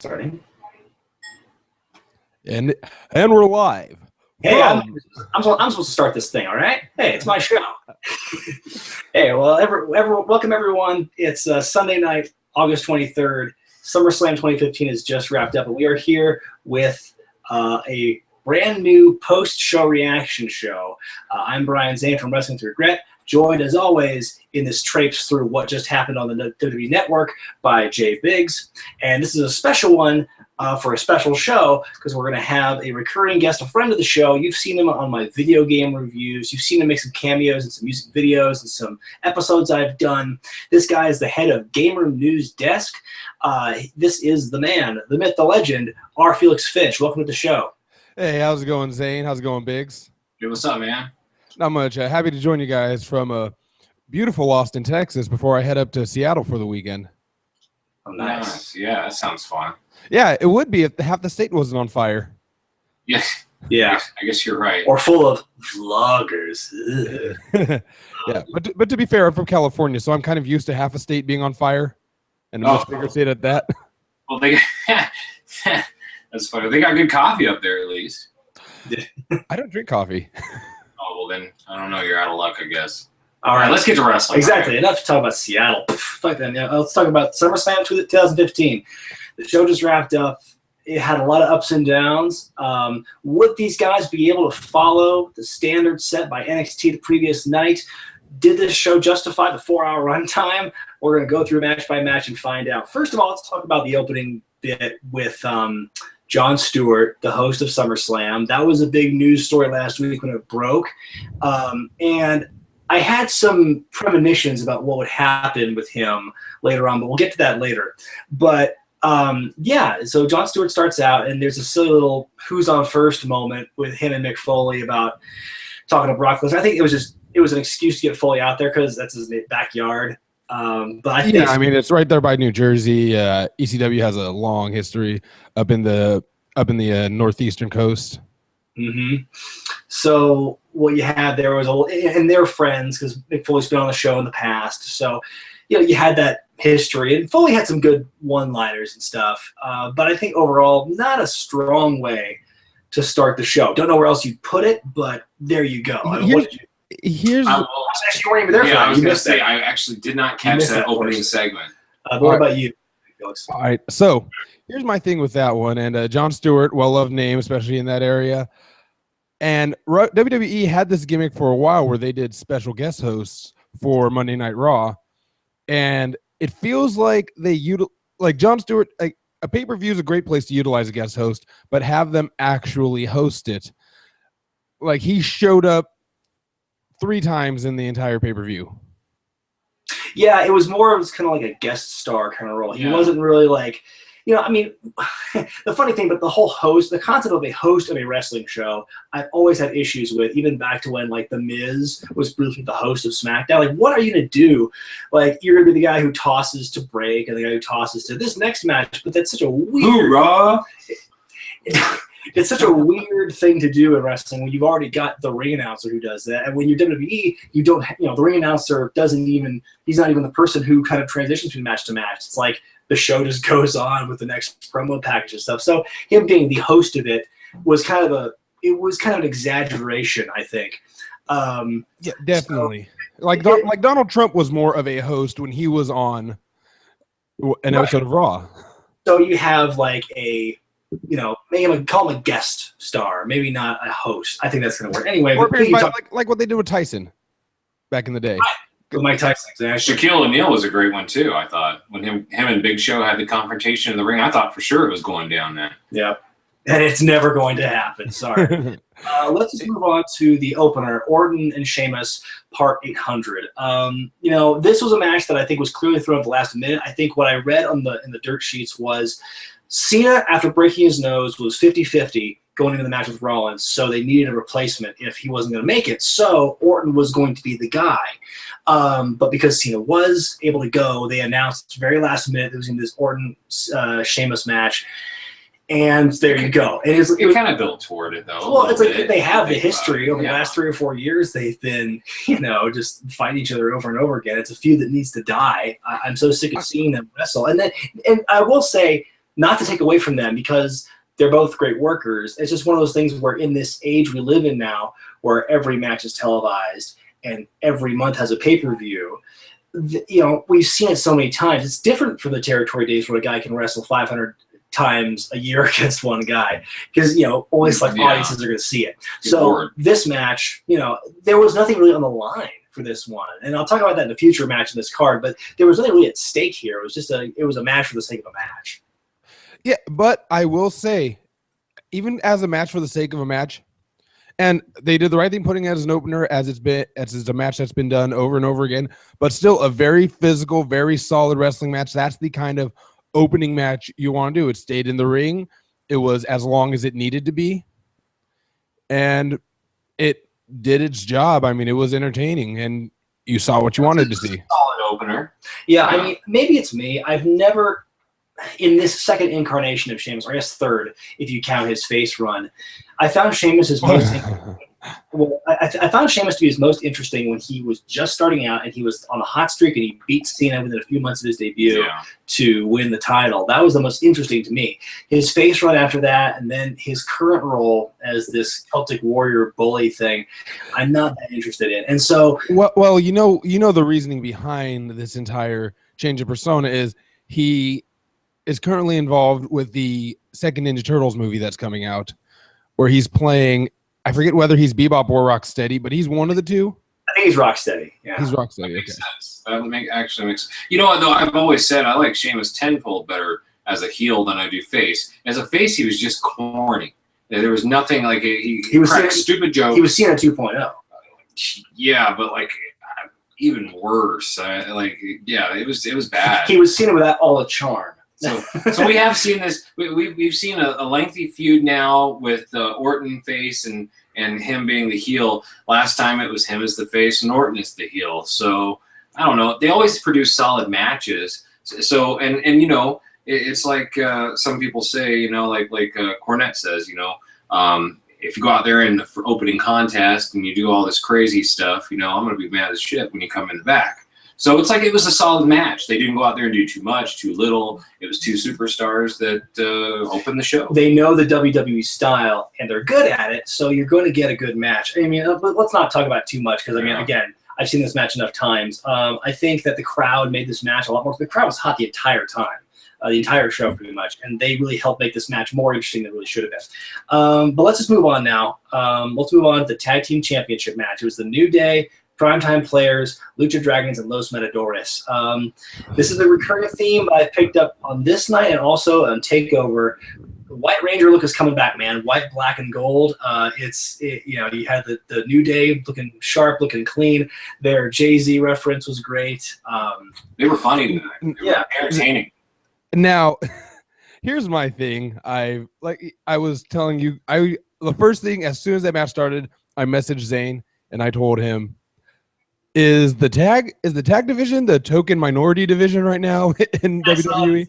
Starting. And we're live. Hey, I'm supposed to start this thing, all right? Hey, it's my show. Hey, well, welcome everyone. It's Sunday night, August 23rd. Summerslam 2015 is just wrapped up, and we are here with a brand new post-show reaction show. I'm Brian Zane from Wrestling with Wregret, joined as always in this traipse through what just happened on the WWE Network by Jay Biggs. And this is a special one for a special show because we're going to have a recurring guest, a friend of the show. You've seen him on my video game reviews. You've seen him make some cameos and some music videos and some episodes I've done. This guy is the head of Gamer News Desk. This is the man, the myth, the legend, R. Felix Finch. Welcome to the show. Hey, how's it going, Zane? How's it going, Biggs? Hey, what's up, man? Not much. Happy to join you guys from beautiful Austin, Texas, before I head up to Seattle for the weekend. Oh, nice. Yeah, that sounds fun. Yeah, it would be if half the state wasn't on fire. Yeah. Yeah. I guess you're right. Or full of vloggers. Yeah, but to be fair, I'm from California, so I'm kind of used to half a state being on fire, and a much bigger state at that. Well, that's funny. They got good coffee up there, at least. I don't drink coffee. Oh, well, then, I don't know. You're out of luck, I guess. All right, let's get to wrestling. Exactly. Enough to talk about Seattle. Fuck that. Yeah, let's talk about SummerSlam 2015. The show just wrapped up. It had a lot of ups and downs. Would these guys be able to follow the standards set by NXT the previous night? Did this show justify the 4-hour runtime? We're going to go through match by match and find out. First of all, let's talk about the opening bit with Jon Stewart, the host of SummerSlam. That was a big news story last week when it broke. And I had some premonitions about what would happen with him later on, but we'll get to that later. But yeah, so Jon Stewart starts out, and there's a silly little who's on first moment with him and Mick Foley about talking to Brock Lesnar. I think it was an excuse to get Foley out there because that's his backyard. But I think I mean, it's right there by New Jersey. ECW has a long history up in the northeastern coast. Mm-hmm. So what you had there was and they're friends because Mick Foley's been on the show in the past. So you had that history, and Foley had some good one-liners and stuff. But I think overall, not a strong way to start the show. Don't know where else you'd put it, but there you go. I was actually weren't even there for that. I was going to say, I actually did not catch that opening segment. What about you, Felix? All right, so here's my thing with that one. And Jon Stewart, well-loved name, especially in that area. And WWE had this gimmick for a while where they did special guest hosts for Monday Night Raw. And it feels like like Jon Stewart, like a pay-per-view is a great place to utilize a guest host, but have them actually host it. Like he showed up 3 times in the entire pay-per-view. Yeah, it was kind of like a guest star kind of role. He wasn't really like, I mean, the funny thing, but the concept of a host of a wrestling show, I've always had issues with, even back to when, like, The Miz was briefly the host of SmackDown. Like, what are you going to do? Like, you're going to be the guy who tosses to break and the guy who tosses to this next match, but that's such a weird... Hoorah! It's such a weird thing to do in wrestling when you've already got the ring announcer who does that. And when you're WWE, you don't, the ring announcer he's not even the person who kind of transitions from match to match. It's like the show just goes on with the next promo package and stuff. So him being the host of it was kind of an exaggeration, I think. Yeah, definitely. Like Donald Trump was more of a host when he was on an episode of Raw. So you have like call him a guest star, maybe not a host. I think that's going to work anyway. Or like what they did with Tyson back in the day. Right. With Mike Tyson, exactly. Shaquille O'Neal was a great one too. I thought when him and Big Show had the confrontation in the ring, I thought for sure it was going down then. Yeah, and it's never going to happen. Sorry. Let's just move on to the opener, Orton and Sheamus, Part 800. This was a match that I think was clearly thrown at the last minute. I think what I read in the dirt sheets was Cena, after breaking his nose, was 50-50 going into the match with Rollins, so they needed a replacement if he wasn't going to make it. So Orton was going to be the guy. But because Cena was able to go, they announced very last minute there was going to be this Orton-Sheamus match. And there you go. And it kind of built toward it, though. Well, it's like they have the history over the last 3 or 4 years. They've been, just fighting each other over and over again. It's a feud that needs to die. I'm so sick of seeing them wrestle. And I will say, not to take away from them because they're both great workers. It's just one of those things where in this age we live in now, where every match is televised and every month has a pay-per-view, we've seen it so many times. It's different from the territory days where a guy can wrestle 500 times a year against one guy because, only select audiences are going to see it. So this match, there was nothing really on the line for this one. And I'll talk about that in a future match in this card, but there was nothing really at stake here. It was just it was a match for the sake of a match. Yeah, but I will say, even as a match for the sake of a match, and they did the right thing putting it as an opener, as it's a match that's been done over and over again, but still a very physical, very solid wrestling match. That's the kind of opening match you want to do. It stayed in the ring. It was as long as it needed to be. And it did its job. I mean, it was entertaining, and you saw what you wanted to see. Solid opener. Yeah, I mean, maybe it's me. I've never, in this second incarnation of Sheamus, or I guess third, if you count his face run, I found Sheamus most I found Sheamus to be his most interesting when he was just starting out and he was on a hot streak and he beat Cena within a few months of his debut to win the title. That was the most interesting to me. His face run after that, and then his current role as this Celtic warrior bully thing, I'm not that interested in. And so, well, the reasoning behind this entire change of persona is he is currently involved with the second Ninja Turtles movie that's coming out, where he's playing, I forget whether he's Bebop or Rocksteady, but he's one of the two. I think he's Rocksteady. Yeah, he's Rocksteady. That makes sense. That actually makes. You know what though? I've always said I like Sheamus tenfold better as a heel than I do face. As a face, he was just corny. There was nothing like he was cracked stupid jokes. He was Cena 2.0. Yeah, but like even worse. It was bad. He was Cena without all the charm. So we have seen this. We've seen a lengthy feud now with Orton face and him being the heel. Last time it was him as the face and Orton as the heel. So I don't know. They always produce solid matches. So and it's like some people say, like Cornette says, if you go out there in the opening contest and you do all this crazy stuff, I'm going to be mad as shit when you come in the back. So it's like it was a solid match. They didn't go out there and do too much, too little. It was two superstars that opened the show. They know the WWE style, and they're good at it, so you're going to get a good match. I mean, but let's not talk about it too much because, again, I've seen this match enough times. I think that the crowd made this match a lot more. The crowd was hot the entire time, the entire show pretty much, and they really helped make this match more interesting than it really should have been. But let's just move on now. Let's move on to the Tag Team Championship match. It was the New Day, Primetime Players, Lucha Dragons, and Los Matadores. This is a recurring theme I picked up on this night and also on TakeOver. The White Ranger look is coming back, man. White, black, and gold. You had the New Day looking sharp, looking clean. Their Jay-Z reference was great. They were funny tonight. They were entertaining. Now, here's my thing. I was telling you, the first thing, as soon as that match started, I messaged Zane and I told him, Is the tag division the token minority division right now in WWE?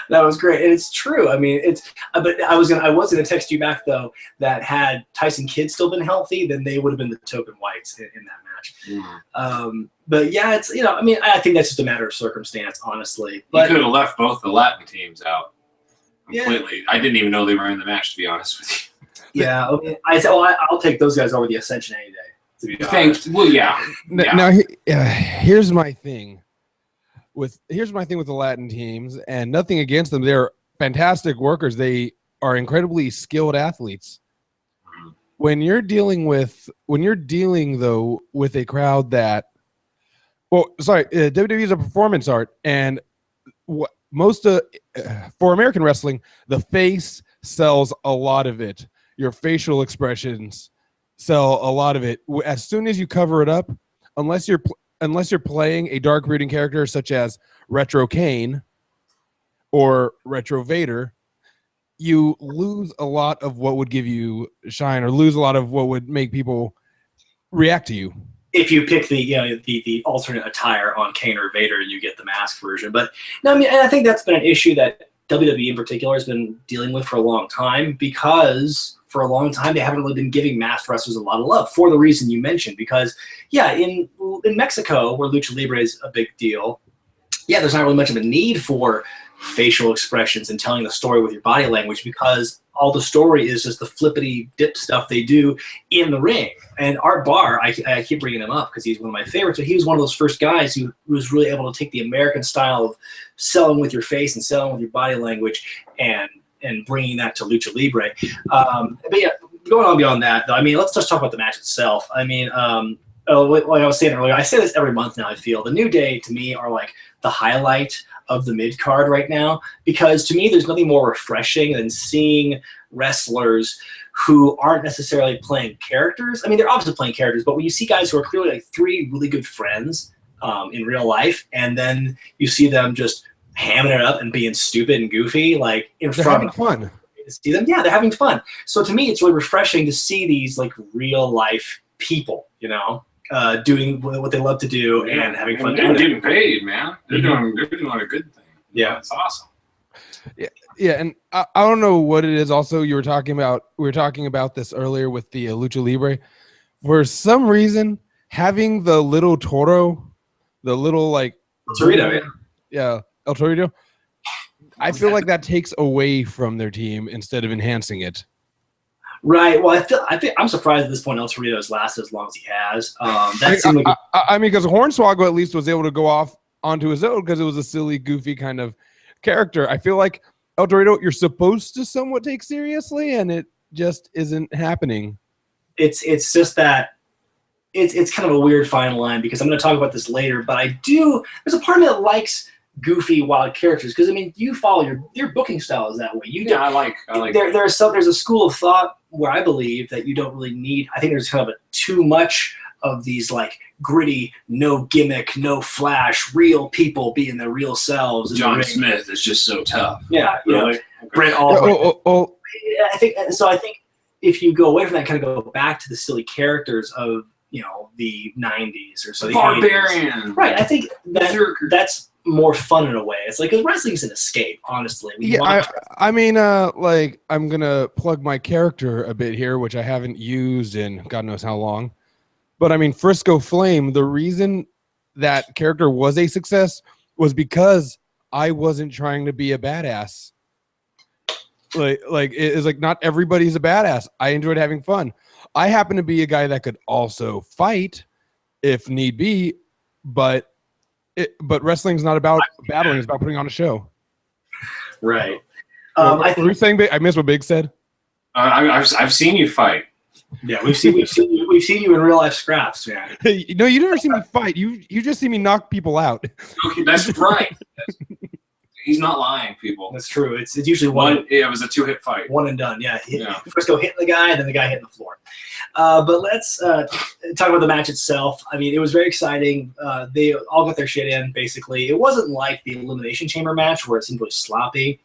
That was great, and it's true. I mean, But I was gonna text you back though that had Tyson Kidd still been healthy, then they would have been the token whites in that match. But yeah, it's I think that's just a matter of circumstance, honestly. But you could have left both the Latin teams out completely. Yeah. I didn't even know they were in the match, to be honest with you. Yeah, I said, I'll take those guys over the Ascension any day. Thanks. Well, yeah. Now, here's my thing with the Latin teams, and nothing against them. They're fantastic workers. They are incredibly skilled athletes. When you're dealing though with a crowd that, WWE is a performance art, and for American wrestling, the face sells a lot of it. Your facial expressions sell a lot of it. As soon as you cover it up, unless you're playing a dark brooding character such as Retro Kane or Retro Vader, you lose a lot of what would give you shine, or lose a lot of what would make people react to you. If you pick the alternate attire on Kane or Vader, you get the mask version. But no, I think that's been an issue that WWE in particular has been dealing with for a long time, because for a long time they haven't really been giving masked wrestlers a lot of love for the reason you mentioned. Because in Mexico, where lucha libre is a big deal, there's not really much of a need for facial expressions and telling the story with your body language, because all the story is just the flippity dip stuff they do in the ring. And Art Barr, I keep bringing him up because he's one of my favorites, but he was one of those first guys who was really able to take the American style of selling with your face and selling with your body language and bringing that to Lucha Libre. But yeah, going on beyond that, though, I mean, let's just talk about the match itself. I mean, like I was saying earlier, I say this every month now, I feel. The New Day, to me, are like the highlight of the mid-card right now, because to me, there's nothing more refreshing than seeing wrestlers who aren't necessarily playing characters. I mean, they're obviously playing characters, but when you see guys who are clearly like three really good friends in real life, and then you see them just hamming it up and being stupid and goofy, like in front of fun. See them, yeah, they're having fun. So to me, it's really refreshing to see these like real life people, you know, doing what they love to do and having fun. They're getting paid, man. They're doing a good thing. Yeah, it's awesome. Yeah, and I don't know what it is. Also, we were talking about this earlier with the Lucha Libre. For some reason, having the little Toro, the little like Torito, yeah, El Torito, I feel like that takes away from their team instead of enhancing it. Right. Well, I think I'm surprised at this point El Torito has lasted as long as he has. I mean, because Hornswoggle at least was able to go off onto his own because it was a silly, goofy kind of character. I feel like El Torito, you're supposed to somewhat take seriously, and it just isn't happening. It's just that it's kind of a weird fine line, because I'm going to talk about this later, but there's a part of me that likes goofy, wild characters, because I mean, you follow your booking style is that way. I like there's a school of thought where I believe that you don't really need. I think there's kind of too much of these like gritty, no gimmick, no flash, real people being their real selves. John Smith is just so tough. Yeah, really. Brent Albright. I think if you go away from that, kind of go back to the silly characters of the 90s or so. The Barbarian. 80s. Right. I think that's more fun in a way. It's like, because wrestling's an escape, honestly. I mean, like, I'm gonna plug my character a bit here, which I haven't used in God knows how long. But I mean, Frisco Flame, the reason that character was a success was because I wasn't trying to be a badass. Like it's like not everybody's a badass. I enjoyed having fun. I happen to be a guy that could also fight if need be, but wrestling's not about battling; it's about putting on a show. Right. Were you saying Big? I missed what Big said. I've seen you fight. Yeah, we've seen you in real life scraps, man. No, you never seen me fight. You just see me knock people out. Okay, that's right. He's not lying, people. That's true. It's usually one. Yeah, it was a 2-hit fight. One and done. Yeah. Frisco hitting the guy, and then the guy hitting the floor. But let's talk about the match itself. I mean, it was very exciting. They all got their shit in, basically. It wasn't like the Elimination Chamber match where it seemed really sloppy.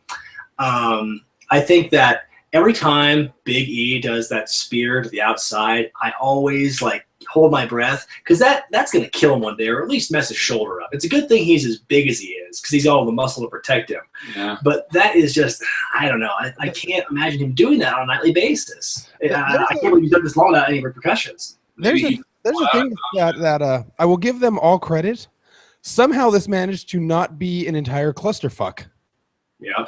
I think that every time Big E does that spear to the outside, I always hold my breath, because that's going to kill him one day, or at least mess his shoulder up. It's a good thing he's as big as he is, because he's all the muscle to protect him. Yeah. But that is just, I don't know. I can't imagine him doing that on a nightly basis. I can't believe he's done this long without any repercussions. There's a thing that I will give them all credit. Somehow this managed to not be an entire clusterfuck. Yeah.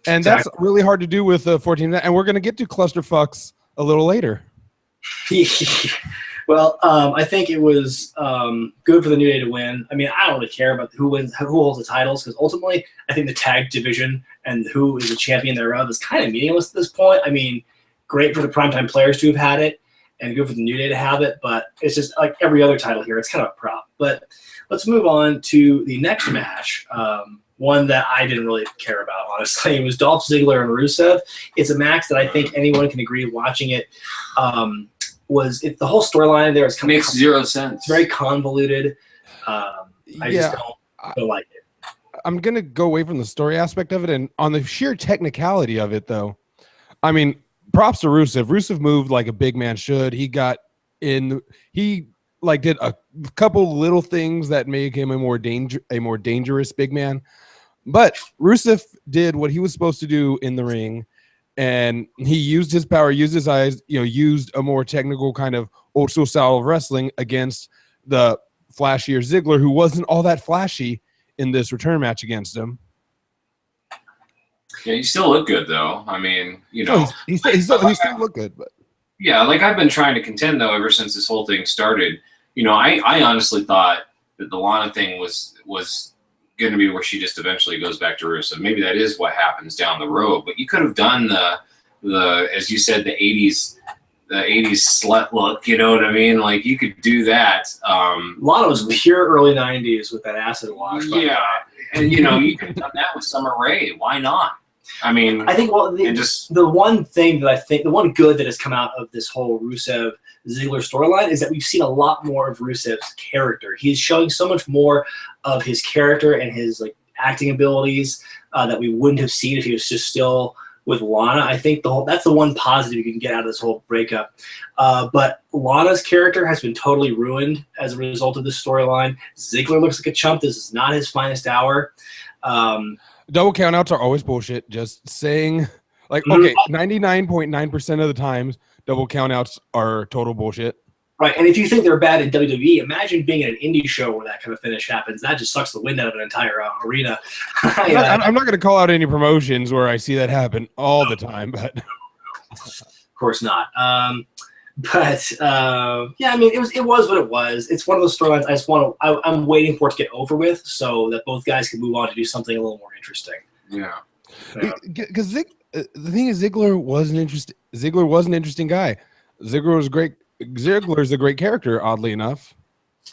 And that's really hard to do with 14. And we're going to get to clusterfucks a little later. Well, I think it was good for the New Day to win. I mean, I don't really care about who holds the titles, because ultimately, I think the tag division and who is the champion thereof is kind of meaningless at this point. I mean, great for the primetime players to have had it, and good for the New Day to have it, but it's just like every other title here. It's kind of a prop. But let's move on to the next match. One that I didn't really care about, honestly. It was Dolph Ziggler and Rusev. It's a match that I think anyone can agree watching it. The whole storyline there is makes zero sense. It's very convoluted. I just don't like it. I'm gonna go away from the story aspect of it, and on the sheer technicality of it, though. I mean, props to Rusev. Rusev moved like a big man should. He got in. He did a couple little things that make him a more dangerous big man. But Rusev did what he was supposed to do in the ring. And he used his power, used his eyes, used a more technical kind of old school style of wrestling against the flashier Ziggler, who wasn't all that flashy in this return match against him. Yeah, you still look good though. I mean, you know, he still look good, but yeah, like I've been trying to contend though ever since this whole thing started. You know, I honestly thought that the Lana thing was going to be where she just eventually goes back to Rusev. Maybe that is what happens down the road. But you could have done the as you said, the 80s slut look. You know what I mean? Like you could do that. Lana was pure early 90s with that acid wash. Yeah, and you know you could have done that with Summer Rae. Why not? I mean, I think the one thing that I think the one good that has come out of this whole Rusev Ziggler storyline is that we've seen a lot more of Rusev's character. He's showing so much more of his character and his like acting abilities that we wouldn't have seen if he was just still with Lana. I think that's the one positive you can get out of this whole breakup. But Lana's character has been totally ruined as a result of this storyline. Ziggler looks like a chump. This is not his finest hour. Double countouts are always bullshit. Just saying, like, okay, 99.9% of the times, double countouts are total bullshit. Right, and if you think they're bad in WWE, imagine being in an indie show where that kind of finish happers. That just sucks the wind out of an entire arena. I'm not going to call out any promotions where I see that happen all the time, but of course not. Yeah, I mean, it was what it was. It's one of those storylines I'm waiting for it to get over with so that both guys can move on to do something a little more interesting. Yeah. Because the thing is, Ziggler was an interesting guy. Ziggler was great. Ziggler's a great character, oddly enough.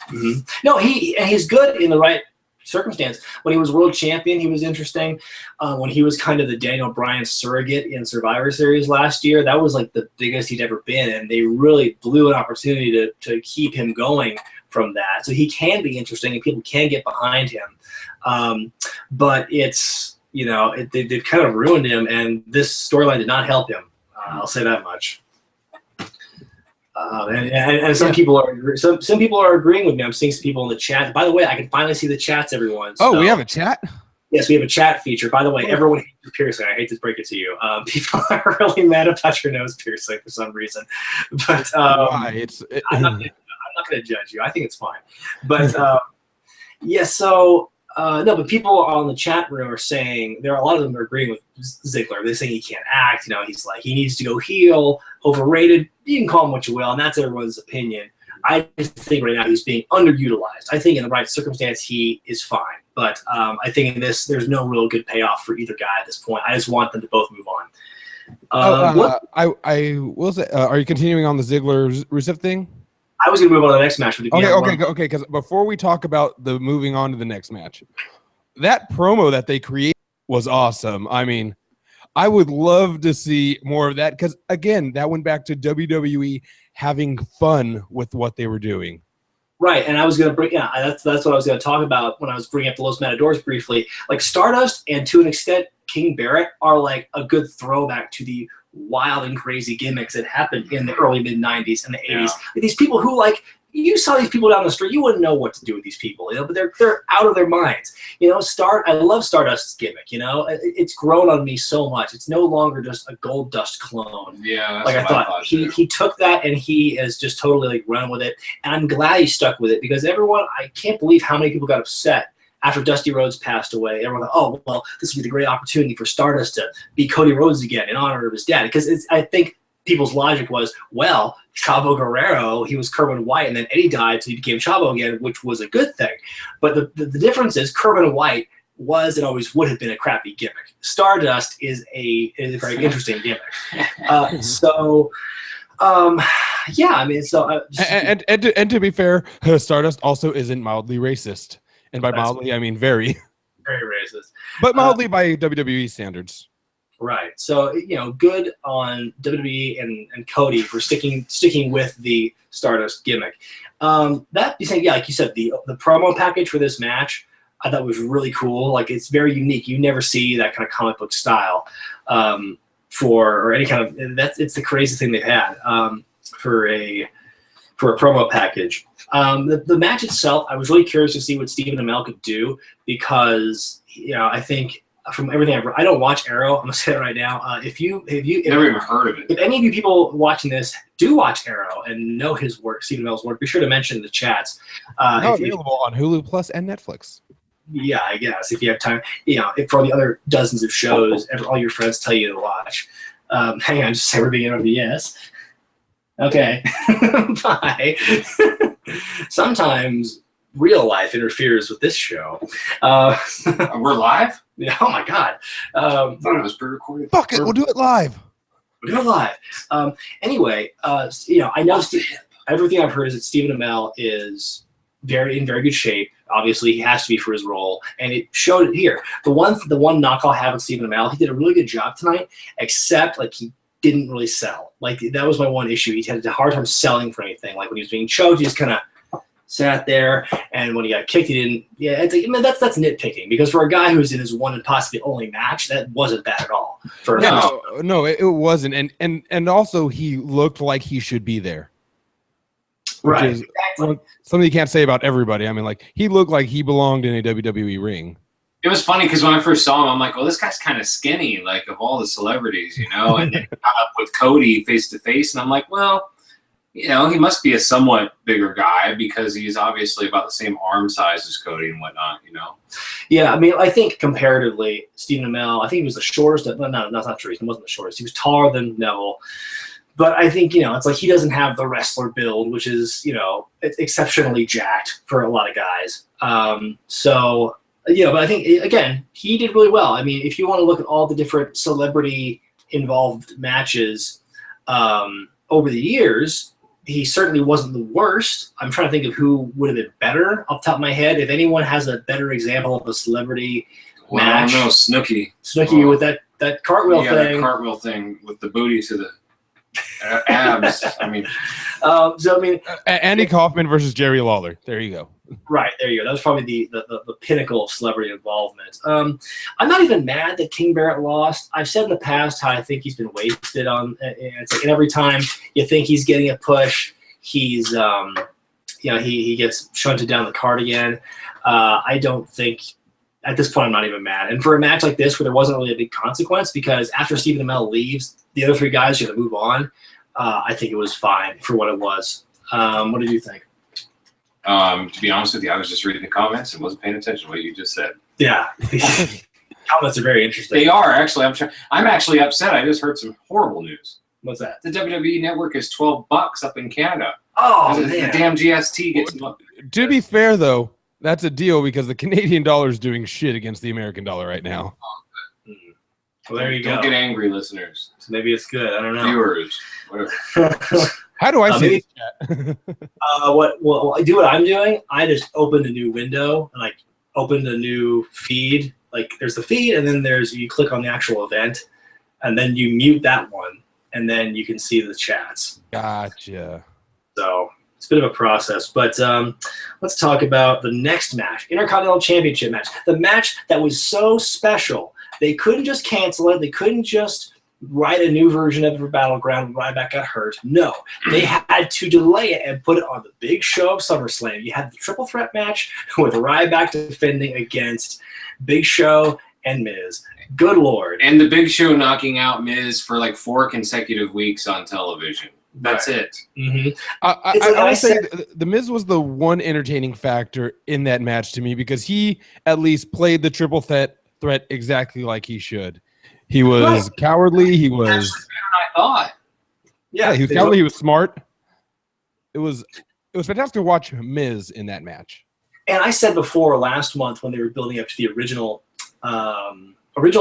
Mm-hmm. No, he's good in the right circumstance. When he was world champion, he was interesting. When he was kind of the Daniel Bryan surrogate in Survivor Series last year, that was like the biggest he'd ever been, and they really blew an opportunity to keep him going from that. So he can be interesting, and people can get behind him. But it's, you know, they've kind of ruined him, and this storyline did not help him. I'll say that much. And some people are agreeing with me. I'm seeing some people in the chat. By the way, I can finally see the chats, everyone. So, we have a chat? Yes, we have a chat feature. By the way, everyone hates piercing. I hate to break it to you. People are really mad about your nose piercing for some reason. But why? I'm not going to judge you. I think it's fine. But yeah, so no, but people on the chat room are saying a lot of them are agreeing with Ziggler. They're saying he can't act. You know, he's like he needs to go heel, overrated. You can call him what you will, and that's everyone's opinion. I just think right now he's being underutilized. I think in the right circumstance he is fine, but I think in this there's no real good payoff for either guy at this point. I just want them to both move on. I will say, are you continuing on the Ziggler Rusev thing? I was going to move on to the next match. Okay. Because before we talk about the moving on to the next match, that promo that they created was awesome. I mean, I would love to see more of that because, again, that went back to WWE having fun with what they were doing. Right, and I was going to bring that's what I was going to talk about when I was bringing up the Los Matadors briefly. Like Stardust and to an extent King Barrett are like a good throwback to the wild and crazy gimmicks that happened in the early mid-90s and the 80s. These people who, like, you saw these people down the street, you wouldn't know what to do with these people, you know, but they're out of their minds. You know, I love Stardust's gimmick, you know. It's grown on me so much. It's no longer just a Gold Dust clone. Yeah, like I thought. He took that and he has just totally like run with it. And I'm glad he stuck with it because I can't believe how many people got upset after Dusty Rhodes passed away. Everyone thought, oh, well, this would be the great opportunity for Stardust to be Cody Rhodes again in honor of his dad. Because I think people's logic was, well, Chavo Guerrero, he was Kerwin White, and then Eddie died, so he became Chavo again, which was a good thing. But the difference is Kerwin White was and always would have been a crappy gimmick. Stardust is a very interesting gimmick. Yeah, I mean, and to be fair, Stardust also isn't mildly racist, and by mildly I mean very, very racist, but mildly by WWE standards. Right. So, you know, good on WWE and Cody for sticking with the Stardust gimmick. That being said, yeah, like you said, the promo package for this match I thought was really cool. Like, it's very unique. You never see that kind of comic book style or any kind of it's the craziest thing they've had for a promo package. The match itself, I was really curious to see what Stephen Amell could do because, you know, I think from everything I've read, I don't watch Arrow. I'm gonna say it right now. If you never even heard of it. If any of you people watching this do watch Arrow and know his work, Stephen Amell's work, be sure to mention in the chats. Available on Hulu Plus and Netflix. Yeah, I guess if you have time, for all the other dozens of shows, all your friends tell you to watch. Hang on, just say we're being over the yes. Okay, bye. Sometimes real life interferes with this show. We're live? Yeah, oh my God. I thought it was pre-recorded. Fuck it, we'll do it live. We'll do it live. Anyway, I know everything I've heard is that Stephen Amell is in very good shape. Obviously, he has to be for his role, and it showed it here. The one knock I'll have on Stephen Amell, he did a really good job tonight, except he didn't really sell. That was my one issue. He had a hard time selling for anything. When he was being choked, he just kind of sat there, and when he got kicked, he didn't. Yeah, it's that's nitpicking, because for a guy who's in his one and possibly only match, that wasn't bad at all. No, it wasn't, and also he looked like he should be there. Right, exactly. Something you can't say about everybody. I mean, he looked like he belonged in a WWE ring. It was funny because when I first saw him, I'm like, "Oh, this guy's kind of skinny, of all the celebrities, And then he got up with Cody face to face, and I'm like, well, he must be a somewhat bigger guy because he's obviously about the same arm size as Cody and whatnot, Yeah, I mean, I think comparatively, Stephen Amell, I think he was the shortest. No, that's not true. He wasn't the shortest. He was taller than Neville. But I think, it's he doesn't have the wrestler build, which is, exceptionally jacked for a lot of guys. But I think, again, he did really well. I mean, if you want to look at all the different celebrity-involved matches over the years, he certainly wasn't the worst. I'm trying to think of who would have been better off the top of my head. If anyone has a better example of a celebrity match. I don't know, Snooki. Snooki with that cartwheel thing. That cartwheel thing with the booty to the abs. I mean, Andy Kaufman versus Jerry Lawler. There you go. Right, there you go. That was probably the pinnacle of celebrity involvement. I'm not even mad that King Barrett lost. I've said in the past how I think he's been wasted on. It's and every time you think he's getting a push, he's he gets shunted down the card again. I don't think. At this point, I'm not even mad. And for a match like this where there wasn't really a big consequence, because after Stephen Amell leaves, the other three guys are going to move on. I think it was fine for what it was. What did you think? To be honest with you, I was just reading the comments and wasn't paying attention to what you just said. Yeah. Comments are very interesting. They are, actually. I'm actually upset. I just heard some horrible news. What's that? The WWE Network is $12 up in Canada. Oh, man. The damn GST gets... To be fair, though, that's a deal because the Canadian dollar is doing shit against the American dollar right now. Well, there you go. Don't get angry, listeners. So maybe it's good. I don't know. Viewers. Whatever. How do I see this chat? I do what I'm doing. I just opened a new window and opened a new feed. There's the feed, and then you click on the actual event, and then you mute that one, and then you can see the chats. Gotcha. So it's a bit of a process, but let's talk about the next match, Intercontinental Championship match. The match that was so special. They couldn't just cancel it. They couldn't just write a new version of it for Battleground when Ryback got hurt. No, they had to delay it and put it on the big show of SummerSlam. You had the triple threat match with Ryback defending against Big Show and Miz. Good Lord. And the Big Show knocking out Miz for 4 consecutive weeks on television. That's right. It. Mm-hmm. I say the Miz was the one entertaining factor in that match to me because he at least played the triple threat exactly like he should. He was cowardly. He was better than I thought. Yeah, he was cowardly. He was smart. It was fantastic to watch Miz in that match. And I said before last month when they were building up to the original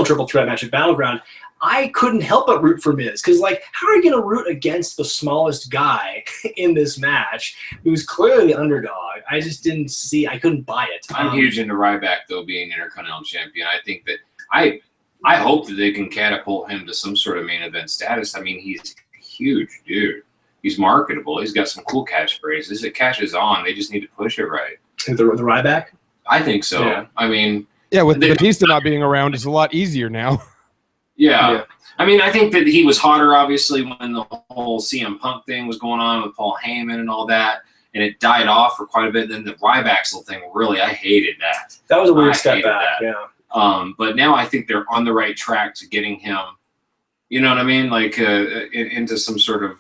triple threat match at Battleground, I couldn't help but root for Miz because, how are you going to root against the smallest guy in this match who's clearly the underdog? I just didn't see. I couldn't buy it. I'm huge into Ryback though being Intercontinental Champion. I think that I hope that they can catapult him to some sort of main event status. I mean, he's a huge dude. He's marketable. He's got some cool catchphrases. It catches on. They just need to push it right. The Ryback? I think so. Yeah. I mean, with Batista not being around, it's a lot easier now. Yeah. I mean, I think that he was hotter, obviously, when the whole CM Punk thing was going on with Paul Heyman and all that, and it died off for quite a bit. Then the Ryback thing, really, I hated that. That was a weird step back, yeah. But now I think they're on the right track to getting him, you know what I mean, into some sort of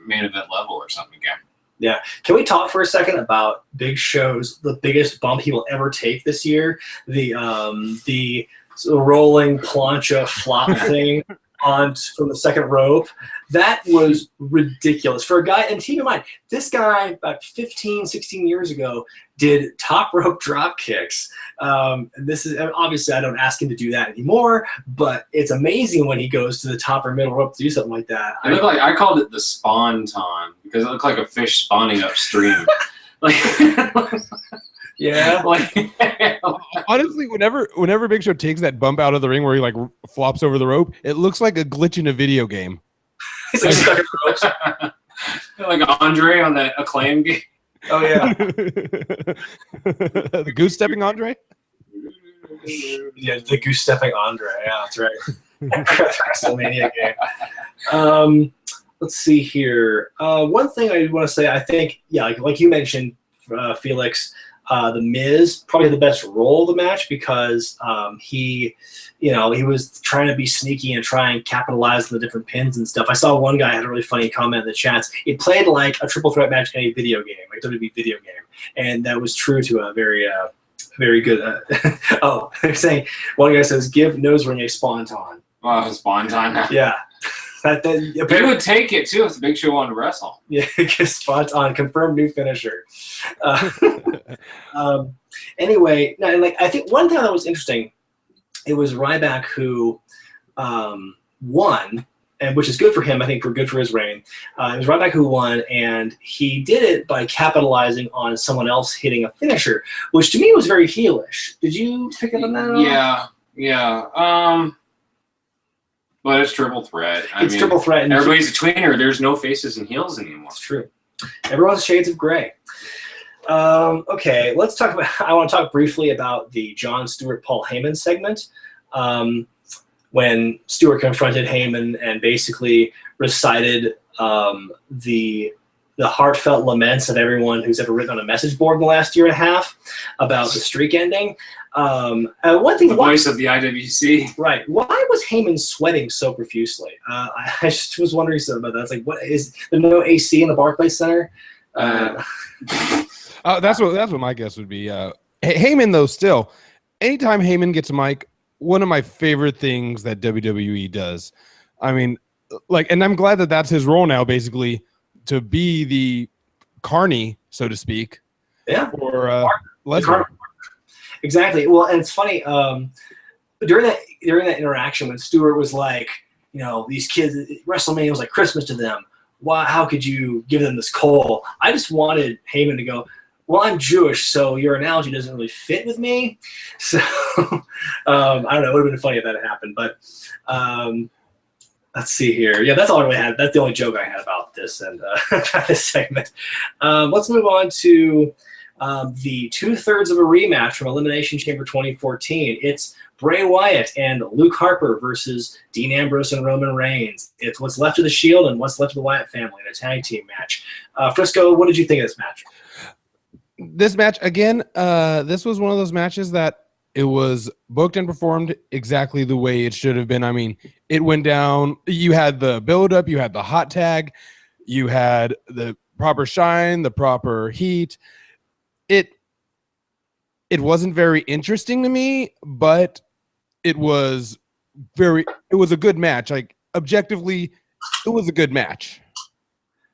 main event level or something again. Yeah. Can we talk for a second about Big Show's the biggest bump he will ever take this year? The rolling plancha flop thing from the second rope. That was ridiculous for a guy. And keep in mind, this guy about 15, 16 years ago did top rope drop kicks. This is obviously, I don't ask him to do that anymore, but it's amazing when he goes to the top or middle rope to do something like that. I called it the spawn-ton because it looked like a fish spawning upstream. Like, yeah. Like, honestly, whenever Big Show takes that bump out of the ring where he like flops over the rope, it looks like a glitch in a video game. He's like stuck in the ropes. Like Andre on that Acclaim game. Oh yeah. The goose stepping Andre? Yeah, the goose stepping Andre. Yeah, that's right. WrestleMania game. Let's see here. One thing I want to say, I think, yeah, like you mentioned, Felix, The Miz probably had the best role of the match because he was trying to be sneaky and try and capitalize on the different pins and stuff. I saw one guy had a really funny comment in the chats. It played like a triple threat match in a video game, like WWE video game, and that was true to a very good. Oh, they're saying one guy says, "Give nose ring a spawn-ton." Oh, spawn-ton. Yeah. They would take it too if the Big Show wanted to wrestle. Yeah, spawn-ton, confirmed new finisher. Anyway, and like I think one thing that was interesting, it was Ryback who won, and which is good for him. I think good for his reign. It was Ryback who won, and he did it by capitalizing on someone else hitting a finisher, which to me was very heelish. Did you pick up on that at all? Yeah. But it's triple threat. It's triple threat. And everybody's a tweener. There's no faces and heels anymore. It's true. Everyone's shades of gray. Okay, let's talk about. I want to talk briefly about the Jon Stewart Paul Heyman segment. When Stewart confronted Heyman and basically recited the heartfelt laments of everyone who's ever written on a message board in the last year and a half about the streak ending. One thing, the voice of the IWC. Right. Why was Heyman sweating so profusely? I just was wondering something about that. It's like, what is there no AC in the Barclays Center? That's what my guess would be. Heyman, though, still, anytime Heyman gets a mic, one of my favorite things that WWE does. I mean, like, and I'm glad that that's his role now, basically, to be the carny, so to speak. Yeah. For Lesnar. Exactly. Well, and it's funny, during that interaction when Stewart was like, these kids, WrestleMania was like Christmas to them. Why? How could you give them this coal? I just wanted Heyman to go, well, I'm Jewish, so your analogy doesn't really fit with me. So, I don't know. It would have been funny if that had happened. But let's see here. Yeah, that's all I really had. That's the only joke I had about this and about this segment. Let's move on to the 2/3 of a rematch from Elimination Chamber 2014. It's Bray Wyatt and Luke Harper versus Dean Ambrose and Roman Reigns. It's what's left of the Shield and what's left of the Wyatt family in a tag team match. Frisco, what did you think of this match? This match, again, this was one of those matches that it was booked and performed exactly the way it should have been. I mean, it went down. You had the build-up. You had the hot tag. You had the proper shine, the proper heat. It wasn't very interesting to me, but it was a good match. Like, objectively, it was a good match.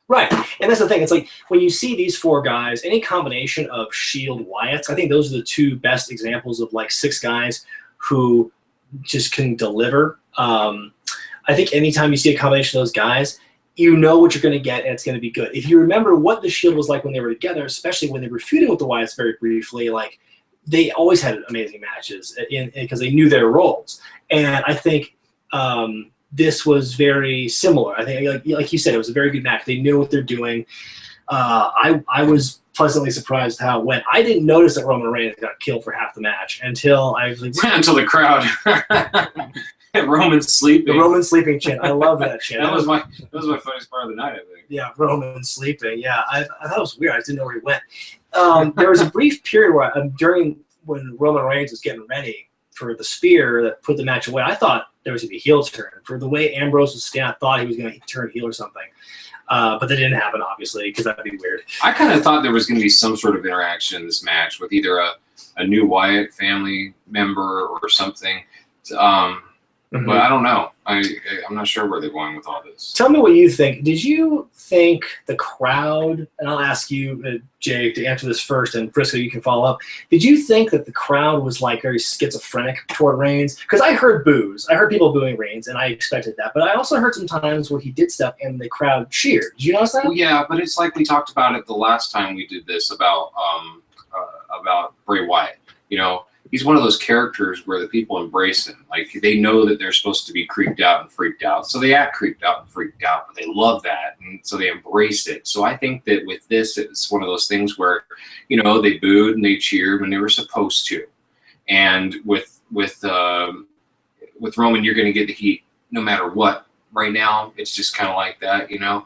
Right. And that's the thing. It's like when you see these four guys, any combination of Shield Wyatts, I think those are the two best examples of like six guys who just can deliver. I think anytime you see a combination of those guys, you know what you're going to get, and it's going to be good. If you remember what the Shield was like when they were together, especially when they were feuding with the Wyatts very briefly, like they always had amazing matches because they knew their roles. And I think this was very similar. I think, like you said, it was a very good match. They knew what they're doing. I was pleasantly surprised how it went. I didn't notice that Roman Reigns got killed for half the match until I was like, until the crowd. Roman sleeping. The Roman sleeping chant. I love that chant. that was my funniest part of the night, I think. Yeah, Roman sleeping. Yeah, I thought it was weird. I didn't know where he went. There was a brief period where when Roman Reigns was getting ready for the spear that put the match away, I thought there was going to be a heel turn. For the way Ambrose was standing, I thought he was going to turn heel or something. But that didn't happen, obviously, because that'd be weird. I kind of thought there was going to be some sort of interaction in this match with either a new Wyatt family member or something. But I don't know. I'm not sure where they're going with all this. Tell me what you think. Did you think the crowd, and I'll ask you, Jay, to answer this first, and Frisco, you can follow up. Did you think that the crowd was like very schizophrenic toward Reigns? Because I heard boos. I heard people booing Reigns, and I expected that. But I also heard some times where he did stuff and the crowd cheered. Did you notice that? Well, yeah, but it's like we talked about it the last time we did this about Bray Wyatt. You know, he's one of those characters where the people embrace him. Like, they know that they're supposed to be creeped out and freaked out. So they act creeped out and freaked out, but they love that. And so they embrace it. So I think that with this, it's one of those things where, you know, they booed and they cheered when they were supposed to. And with Roman, you're going to get the heat no matter what. Right now, it's just kind of like that, you know?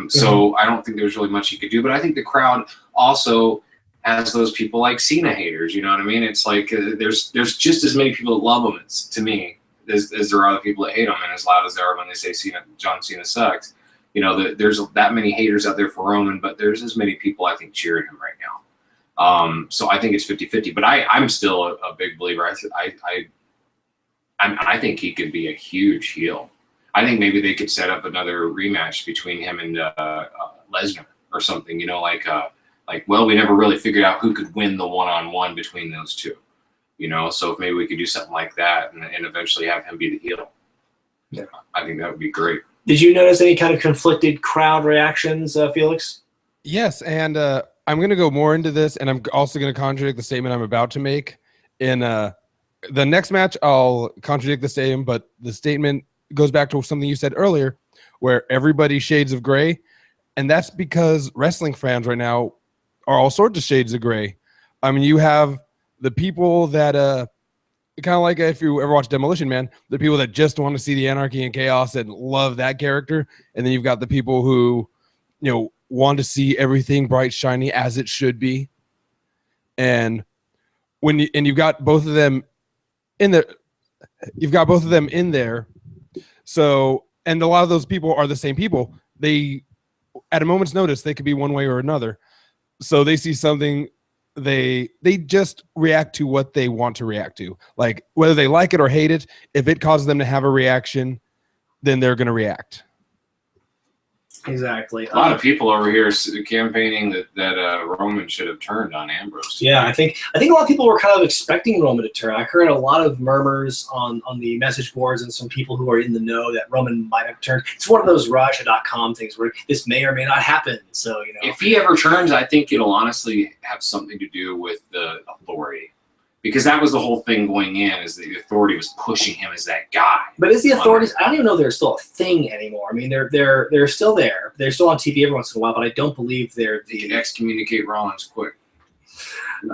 So I don't think there's really much you could do. But I think the crowd also has those people like Cena haters, you know what I mean? It's like there's just as many people that love him, to me, as there are the people that hate him, and as loud as they are when they say John Cena sucks. You know, there's that many haters out there for Roman, but there's as many people, I think, cheering him right now. So I think it's 50-50, but I'm still a big believer. I think he could be a huge heel. I think maybe they could set up another rematch between him and Lesnar or something, you know, well, we never really figured out who could win the one-on-one between those two, you know? So if maybe we could do something like that and eventually have him be the heel. Yeah, I think that would be great. Did you notice any kind of conflicted crowd reactions, Felix? Yes, and I'm going to go more into this, and I'm also going to contradict the statement I'm about to make. In the next match, I'll contradict the statement, but the statement goes back to something you said earlier, where everybody shades of gray, and that's because wrestling fans right now are all sorts of shades of gray. I mean, you have the people that kind of like if you ever watch Demolition Man, the people that just want to see the anarchy and chaos and love that character, and then you've got the people who, you know, want to see everything bright, shiny as it should be. And you've got both of them in there. You've got both of them in there. So, and a lot of those people are the same people. They, at a moment's notice, they could be one way or another. So they see something, they just react to what they want to react to. Like, whether they like it or hate it, if it causes them to have a reaction, then they're going to react. Exactly. A lot of people over here campaigning that Roman should have turned on Ambrose. Yeah, I think a lot of people were kind of expecting Roman to turn. I heard a lot of murmurs on the message boards and some people who are in the know that Roman might have turned. It's one of those Russia.com things where this may or may not happen. So, you know, if he ever turns, I think it'll honestly have something to do with the authority. Because that was the whole thing going in, is the authority was pushing him as that guy. But is the authorities? I don't even know if they're still a thing anymore. I mean, they're still there. They're still on TV every once in a while, but I don't believe they're the. They can excommunicate Rollins quick.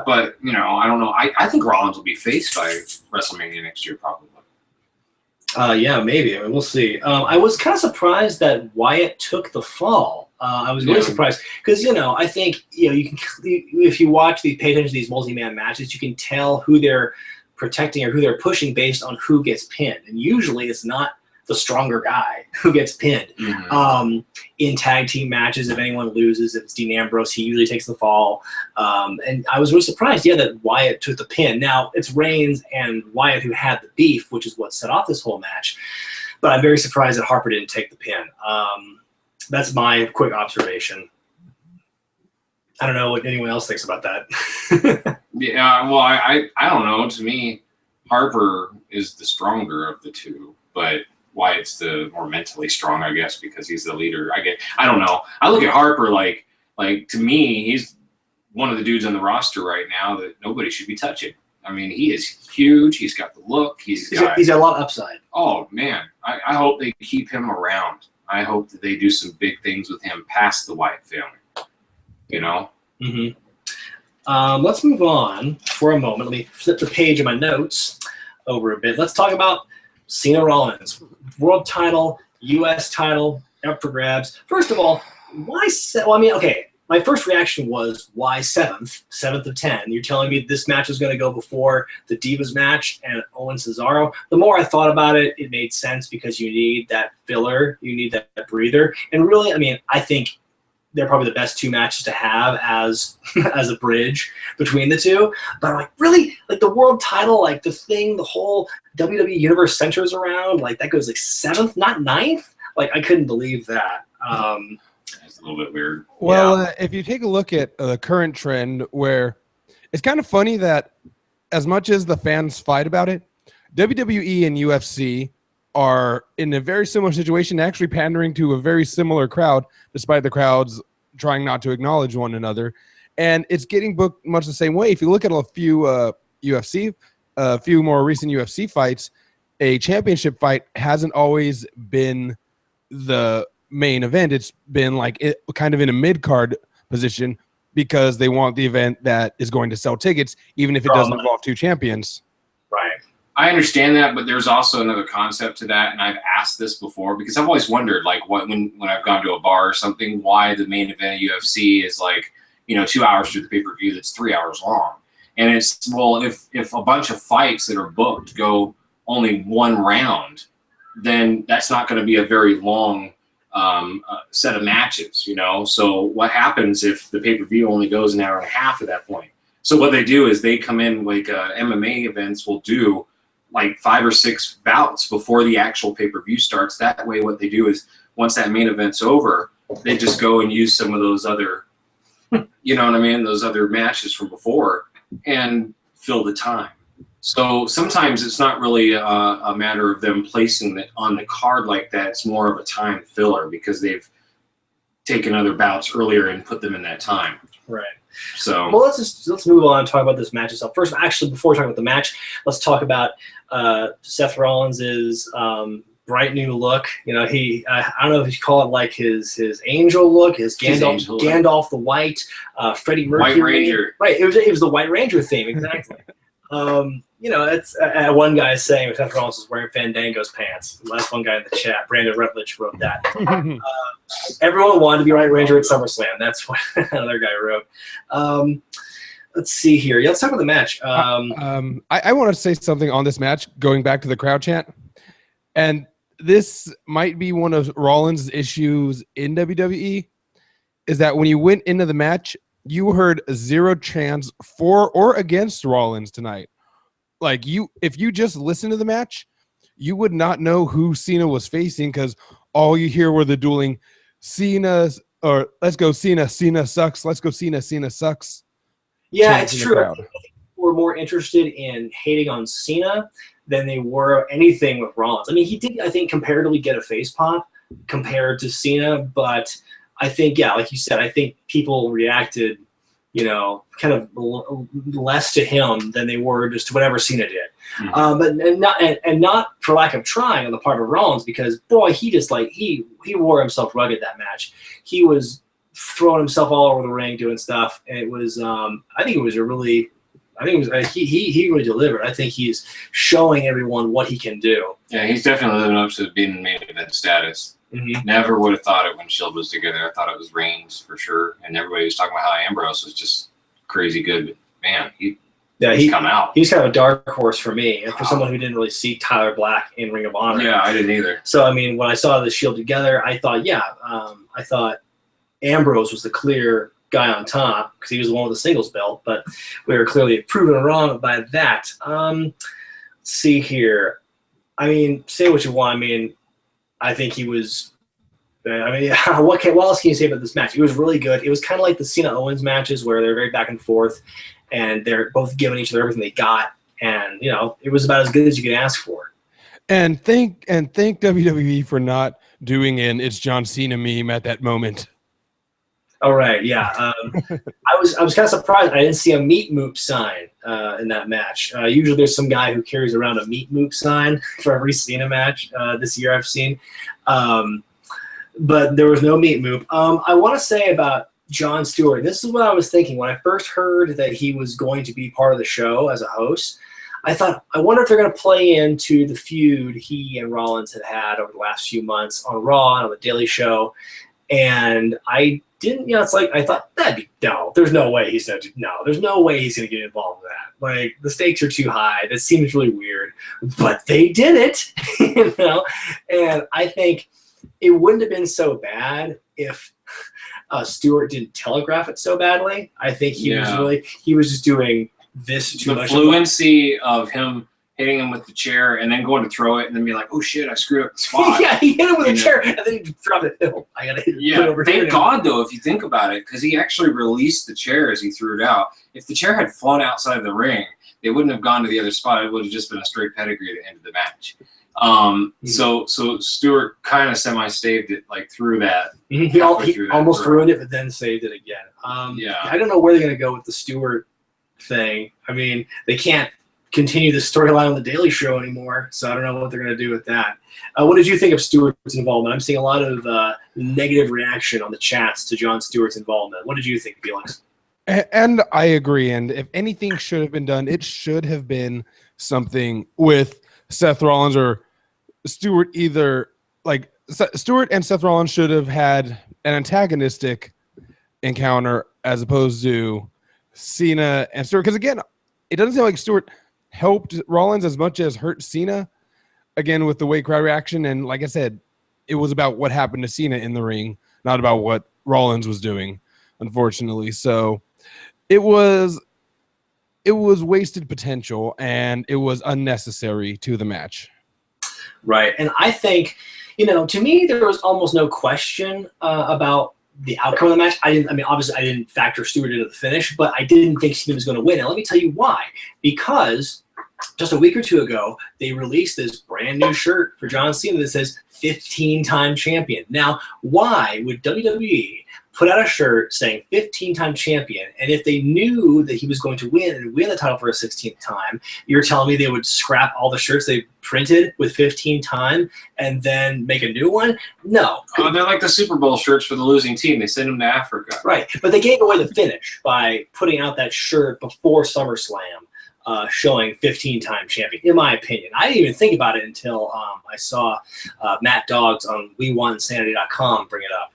But you know, I don't know. I think Rollins will be faced by WrestleMania next year, probably. Yeah, maybe. I mean, we'll see. I was kind of surprised that Wyatt took the fall. I was really surprised because, you know, I think, you know, you can, if you watch pay attention to these multi-man matches, you can tell who they're protecting or who they're pushing based on who gets pinned. And usually it's not the stronger guy who gets pinned. In tag team matches, if anyone loses, if it's Dean Ambrose, he usually takes the fall. And I was really surprised, that Wyatt took the pin. Now, it's Reigns and Wyatt who had the beef, which is what set off this whole match. But I'm very surprised that Harper didn't take the pin. That's my quick observation. I don't know what anyone else thinks about that. Yeah, well, I don't know. To me, Harper is the stronger of the two, but Wyatt's the more mentally strong, I guess, because he's the leader. I don't know. I look at Harper like to me, he's one of the dudes on the roster right now that nobody should be touching. I mean, he is huge. He's got the look. He's got a lot of upside. Oh man, I hope they keep him around. I hope that they do some big things with him past the Wyatt family. You know. Let's move on for a moment. Let me flip the page of my notes over a bit. Let's talk about Cena Rollins, world title, U.S. title, up for grabs. First of all, why? Well, I mean, okay. my first reaction was, why 7th of 10? You're telling me this match was going to go before the Divas match and Owens Cesaro. The more I thought about it, it made sense because you need that filler, you need that breather. And really, I mean, I think they're probably the best 2 matches to have as as a bridge between the two. But I'm like, really? Like the world title, like the thing, the whole WWE universe centers around, like that goes like 7th, not 9th? Like I couldn't believe that. It's a little bit weird. Well, if you take a look at the current trend, where it's kind of funny that as much as the fans fight about it, WWE and UFC are in a very similar situation, actually pandering to a very similar crowd, despite the crowds trying not to acknowledge one another. And it's getting booked much the same way. If you look at a few a few more recent UFC fights, a championship fight hasn't always been the main event. It's been like kind of in a mid-card position because they want the event that is going to sell tickets, even if it doesn't involve 2 champions. Right. I understand that, but there's also another concept to that, and I've asked this before because I've always wondered, like, when I've gone to a bar or something, why the main event of UFC is like, 2 hours through the pay-per-view that's 3 hours long. And it's, well, if a bunch of fights that are booked go only 1 round, then that's not going to be a very long set of matches, So what happens if the pay-per-view only goes an hour and a half at that point? So what they do is they come in, like MMA events will do like 5 or 6 bouts before the actual pay-per-view starts. That way what they do is once that main event's over, they just go and use some of those other, those other matches from before and fill the time. So sometimes it's not really a matter of them placing it on the card like that. It's more of a time filler because they've taken other bouts earlier and put them in that time. Right. So well, let's move on and talk about this match itself. First, actually, before we talk about the match, let's talk about Seth Rollins's bright new look. I don't know if you call it like his angel look, his Gandalf the White, Freddie Mercury. White Ranger. Right. It was the White Ranger theme, exactly. It's one guy is saying Seth Rollins is wearing Fandango's pants. Last one guy in the chat, Brandon Rutledge, wrote that. Everyone wanted to be White Ranger at SummerSlam. That's what another guy wrote. Let's see here. Yeah, let's talk about the match. I want to say something on this match, going back to the crowd chant. And this might be one of Rollins' issues in WWE, is that when you went into the match, you heard 0 chants for or against Rollins tonight. Like if you just listened to the match, you would not know who Cena was facing because all you hear were the dueling Cena's or let's go Cena, Cena sucks. Let's go Cena, Cena sucks. Yeah, it's true. I think people were more interested in hating on Cena than they were anything with Rollins. I mean, he did, I think, comparatively get a face pop compared to Cena, but I think, yeah, like you said, I think people reacted, kind of less to him than they were just to whatever Cena did. Mm-hmm. But not for lack of trying on the part of Rollins, because boy, he just he wore himself rugged that match. He was throwing himself all over the ring doing stuff, and it was he really delivered. I think he's showing everyone what he can do. Yeah, he's definitely living up to being main event status. Mm-hmm. Never would have thought it when Shield was together. I thought it was Reigns for sure, and everybody was talking about how Ambrose was just crazy good. But man, he's come out. He's kind of a dark horse for me, and for someone who didn't really see Tyler Black in Ring of Honor. Yeah, I didn't either. So I mean, when I saw the Shield together, I thought, I thought Ambrose was the clear guy on top because he was the one with the singles belt, but we were clearly proven wrong by that. Let's see here. I mean, say what you want. I mean, I think he was. What else can you say about this match? It was really good. It was kind of like the Cena Owens matches where they're very back and forth, and they're both giving each other everything they got, and it was about as good as you could ask for. And thank WWE for not doing an "It's John Cena" meme at that moment. Oh right, yeah. I was kind of surprised I didn't see a meat moop sign in that match. Usually there's some guy who carries around a meat moop sign for every Cena match this year I've seen, but there was no meat moop. I want to say about Jon Stewart. This is what I was thinking when I first heard that he was going to be part of the show as a host. I thought, I wonder if they're going to play into the feud he and Rollins had over the last few months on Raw and on the Daily Show. And I didn't, it's like, I thought, there's no way he's going to get involved in that. Like, the stakes are too high. That seems really weird. But they did it, And I think it wouldn't have been so bad if Stewart didn't telegraph it so badly. I think he was just doing this too much. The fluency of him hitting him with the chair and then going to throw it and then be like, oh shit, I screwed up the spot. Yeah, he hit him with a chair and then he dropped it. Oh, I gotta hit it over here. Thank God though, if you think about it, because he actually released the chair as he threw it out. If the chair had flown outside the ring, they wouldn't have gone to the other spot. It would have just been a straight pedigree at the end of the match. So Stewart kind of semi-saved it, like through that. He almost ruined it, but then saved it again. I don't know where they're going to go with the Stewart thing. I mean, they can't continue the storyline on the Daily Show anymore, so I don't know what they're going to do with that. What did you think of Stewart's involvement? I'm seeing a lot of negative reaction on the chats to Jon Stewart's involvement. What did you think, Felix? And I agree. And if anything should have been done, it should have been something with Seth Rollins or Stewart. Either like Stewart and Seth Rollins should have had an antagonistic encounter as opposed to Cena and Stewart. Because again, it doesn't seem like Stewart helped Rollins as much as hurt Cena. Again, with the way crowd reaction, and like I said, it was about what happened to Cena in the ring, not about what Rollins was doing, unfortunately. So it was wasted potential, and it was unnecessary to the match. Right, and I think, to me, there was almost no question about the outcome of the match. Obviously, I didn't factor Stewart into the finish, but I didn't think Cena was going to win. And let me tell you why. Because just a week or two ago, they released this brand new shirt for John Cena that says 15-time champion. Now, why would WWE put out a shirt saying 15-time champion, and if they knew that he was going to win the title for a 16th time, you're telling me they would scrap all the shirts they printed with 15-time and then make a new one? No. Oh, they're like the Super Bowl shirts for the losing team. They send them to Africa. Right, but they gave away the finish by putting out that shirt before SummerSlam, showing 15-time champion, in my opinion. I didn't even think about it until I saw Matt Doggs on WeWantInsanity.com bring it up.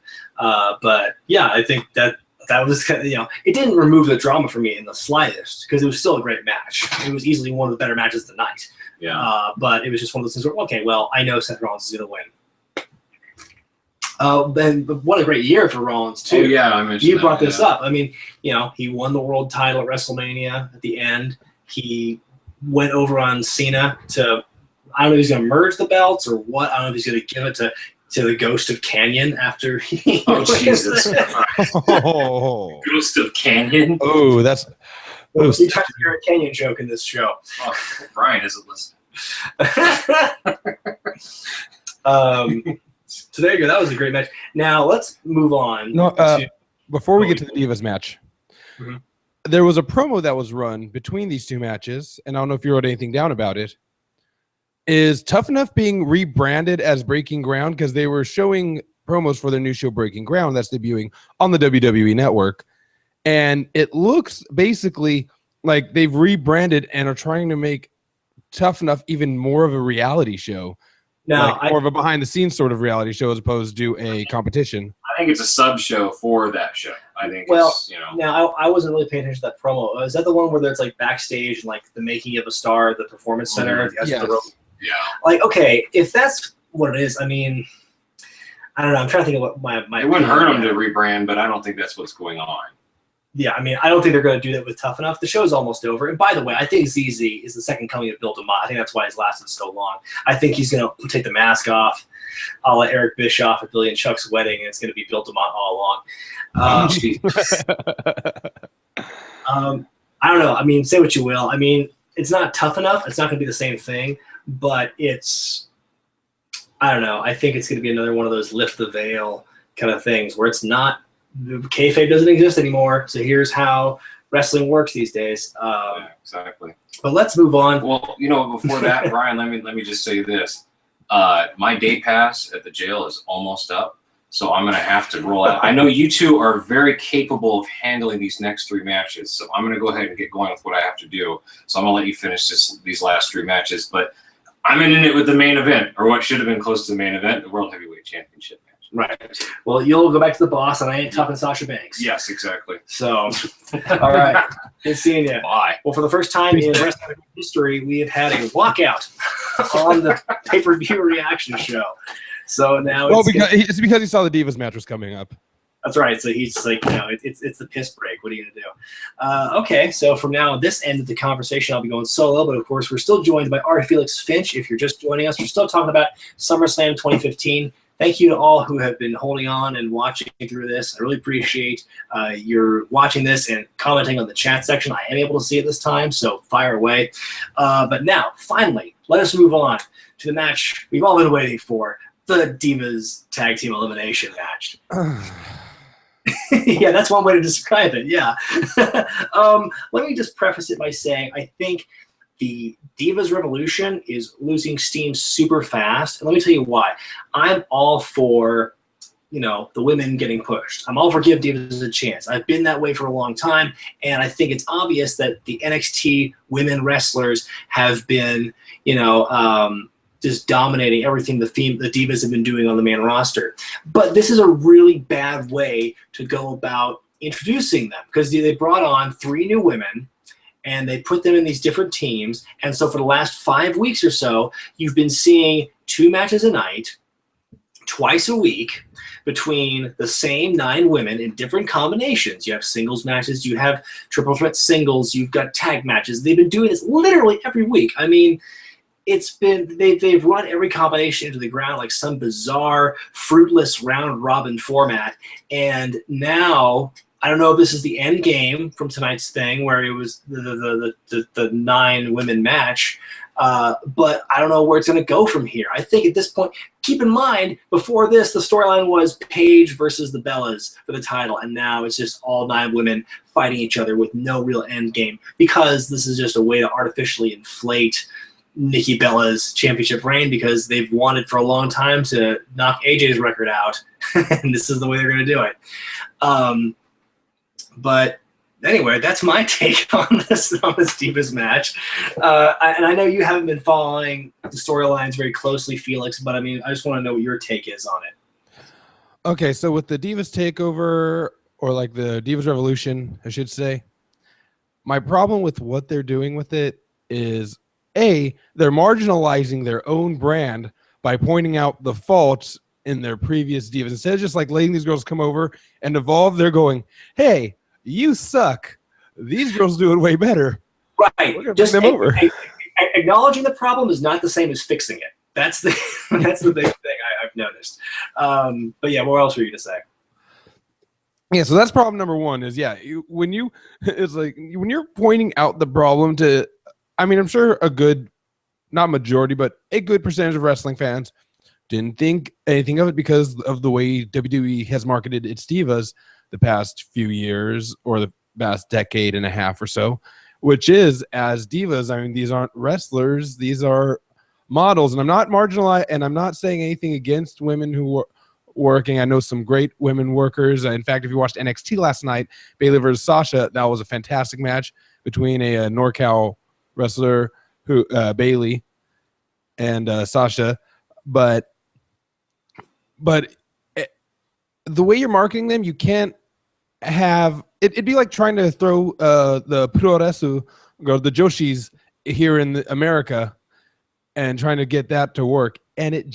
But yeah, I think that was kind of, it didn't remove the drama for me in the slightest, because it was still a great match. It was easily one of the better matches of the night. Yeah. But it was just one of those things where, okay, well, I know Seth Rollins is going to win. But what a great year for Rollins too. Oh, yeah, I mentioned you brought this up. I mean, he won the world title at WrestleMania at the end. He went over on Cena to, I don't know if he's going to merge the belts or what. I don't know if he's going to give it to the Ghost of Canyon after he. Oh, Jesus. Ghost of Canyon? Oh, that's. He tried to hear a Canyon joke in this show. Oh, Brian isn't listening. So there you go. That was a great match. Now let's move on. Before we get to the Divas match, there was a promo that was run between these two matches, and I don't know if you wrote anything down about it. Is Tough Enough being rebranded as Breaking Ground? Because they were showing promos for their new show Breaking Ground that's debuting on the WWE Network. And it looks basically like they've rebranded and are trying to make Tough Enough even more of a reality show. Now, more of a behind-the-scenes sort of reality show as opposed to a competition. I think it's a sub-show for that show. I think now I wasn't really paying attention to that promo. Is that the one where there's like backstage and like the making of a star, the performance center? Yes. Yeah. Like, okay, if that's what it is, I mean, I don't know. I'm trying to think of what my it wouldn't hurt them to rebrand, but I don't think that's what's going on. Yeah, I mean, I don't think they're going to do that with Tough Enough. The show's almost over. And by the way, I think ZZ is the second coming of Bill DeMott. I think that's why he's lasted so long. I think he's going to take the mask off, a la Eric Bischoff at Billy and Chuck's wedding, and it's going to be Bill DeMott all along. I don't know. I mean, say what you will. I mean, it's not Tough Enough. It's not going to be the same thing, but it's, I don't know. I think it's going to be another one of those lift the veil kind of things where it's not, kayfabe doesn't exist anymore, so here's how wrestling works these days. Yeah, exactly. But let's move on. Well, before that, Brian, let me just say this. My day pass at the jail is almost up, so I'm going to have to roll out. I know you two are very capable of handling these next three matches, so I'm going to go ahead and get going with what I have to do. So I'm going to let you finish these last three matches, but I'm in it with the main event, or what should have been close to the main event, the World Heavyweight Championship match. Right. Well, you'll go back to the boss, and I ain't talking Sasha Banks. Yes, exactly. So, all right. Good seeing you. Bye. Well, for the first time in wrestling history, we have had a walkout on the pay-per-view reaction show. So now it's because he saw the Divas match was coming up. That's right. So he's like, it's the piss break. What are you going to do? Okay, so from now on this end of the conversation, I'll be going solo. But, of course, we're still joined by R. Felix Finch. If you're just joining us, we're still talking about SummerSlam 2015. Thank you to all who have been holding on and watching through this. I really appreciate your watching this and commenting on the chat section. I am able to see it this time, so fire away. But now, finally, let us move on to the match we've all been waiting for, the Divas Tag Team Elimination match. Yeah, that's one way to describe it, yeah. Let me just preface it by saying I think the Divas Revolution is losing steam super fast. And let me tell you why. I'm all for, the women getting pushed. I'm all for give Divas a chance. I've been that way for a long time, and I think it's obvious that the NXT women wrestlers have been, just dominating everything the Divas have been doing on the main roster. But this is a really bad way to go about introducing them, because they brought on 3 new women, and they put them in these different teams. And so for the last 5 weeks or so, you've been seeing 2 matches a night, twice a week, between the same 9 women in different combinations. You have singles matches, you have triple threat singles, you've got tag matches. They've been doing this literally every week. I mean, they've run every combination into the ground like some bizarre, fruitless round robin format. And now, I don't know if this is the end game from tonight's thing where it was the 9 women match, but I don't know where it's going to go from here. I think at this point, keep in mind, before this, the storyline was Paige versus the Bellas for the title, and now it's just all 9 women fighting each other with no real end game, because this is just a way to artificially inflate Nikki Bella's championship reign, because they've wanted for a long time to knock AJ's record out, and this is the way they're going to do it. But anyway, that's my take on this Divas match. And I know you haven't been following the storylines very closely, Felix, but I mean, I just want to know what your take is on it. Okay, so with the Divas takeover, or like the Divas Revolution, I should say, my problem with what they're doing with it is, A, they're marginalizing their own brand by pointing out the faults in their previous Divas. Instead of just like letting these girls come over and evolve, they're going, hey, you suck. These girls do it way better. Right. We're gonna bring them over. Acknowledging the problem is not the same as fixing it. That's the big thing I've noticed. But yeah, what else were you going to say? Yeah, so that's problem number 1 is, when you're pointing out the problem to, I mean, I'm sure a good, not majority, but a good percentage of wrestling fans didn't think anything of it because of the way WWE has marketed its Divas the past few years, or the past decade and a half or so, which is as Divas. I mean, these aren't wrestlers, these are models. And I'm not marginalized, and I'm not saying anything against women who are working. I know some great women workers. In fact, if you watched NXT last night, Bayley versus Sasha, that was a fantastic match between a NorCal wrestler, who Bayley, and Sasha. But the way you're marketing them, you can't have it'd be like trying to throw the Puroresu, or the Joshis here in America, and trying to get that to work, and it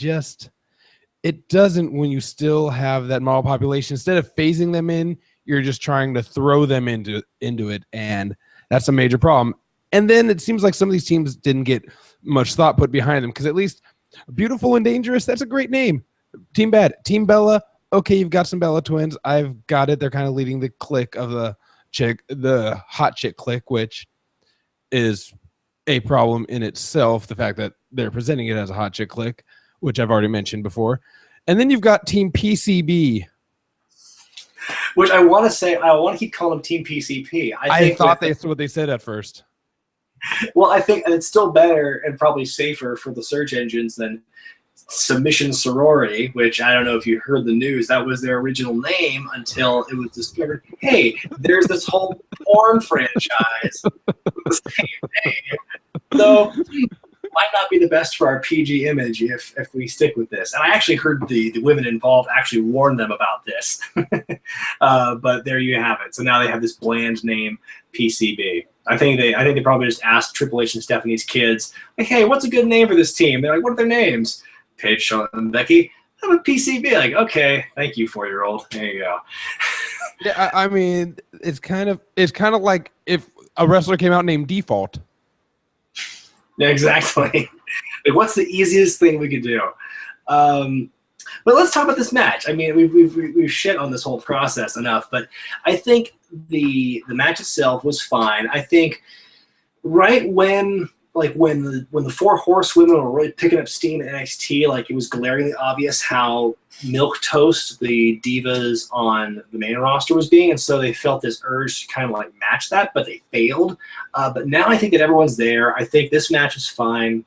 doesn't when you still have that model population. Instead of phasing them in, you're just trying to throw them into it, and that's a major problem. And then it seems like some of these teams didn't get much thought put behind them, because at least Beautiful and Dangerous, that's a great name. Team Bad, Team Bella. Okay, you've got some Bella twins. I've got it. They're kind of leading the clique of the hot chick clique, which is a problem in itself. The fact that they're presenting it as a hot chick clique, which I've already mentioned before. And then you've got Team PCB, which I want to keep calling them Team PCP. I thought that's what they said at first. Well, I think it's still better and probably safer for the search engines than Submission Sorority, which I don't know if you heard the news. That was their original name until it was discovered, hey, there's this whole porn franchise with the same name. So might not be the best for our PG image if we stick with this. And I actually heard the women involved actually warn them about this. But there you have it. So now they have this bland name, PCB. I think they probably just asked Triple H and Stephanie's kids, like, hey, what's a good name for this team? They're like, what are their names? Paige, Charlotte, and Becky. I'm a PCB. Like, okay, thank you, 4-year-old. There you go. Yeah, I mean, it's kind of like if a wrestler came out named Default. Yeah, exactly. Like, what's the easiest thing we could do? But let's talk about this match. I mean, we've shit on this whole process enough, but I think the match itself was fine. I think right when the four horsewomen were really picking up steam in NXT, like, it was glaringly obvious how milquetoast the divas on the main roster was being, and so they felt this urge to kind of like match that, but they failed. But now I think that everyone's there. I think this match is fine.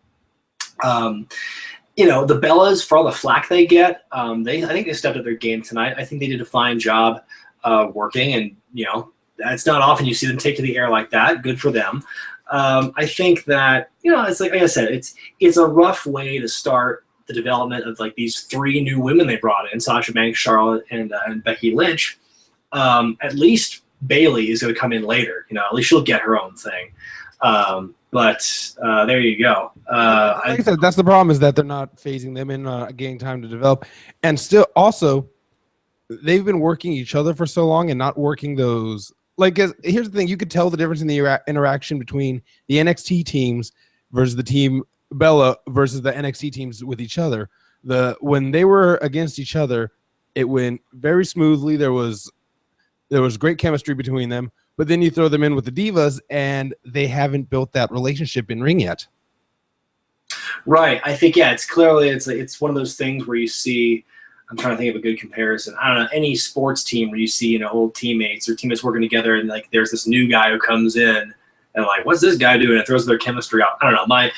You know, the Bellas, for all the flack they get, I think they stepped up their game tonight. I think they did a fine job working, and, you know, it's not often you see them take to the air like that. Good for them. I think that, you know, it's like I said, it's a rough way to start the development of like these three new women they brought in: Sasha Banks, Charlotte, and Becky Lynch. At least Bayley is going to come in later. You know, at least she'll get her own thing. But there you go. Like I said, that's the problem, is that they're not phasing them in, getting time to develop, and still also they've been working each other for so long and not working those. Like, here's the thing: you could tell the difference in the interaction between the NXT teams versus the team Bella versus the NXT teams with each other. When they were against each other, it went very smoothly. There was great chemistry between them. But then you throw them in with the divas, and they haven't built that relationship in ring yet. Right. I think, yeah, it's one of those things where you see. I'm trying to think of a good comparison. I don't know, any sports team where you see, you know, old teammates or teammates working together, and like there's this new guy who comes in and like, what's this guy doing? It throws their chemistry out. I don't know. My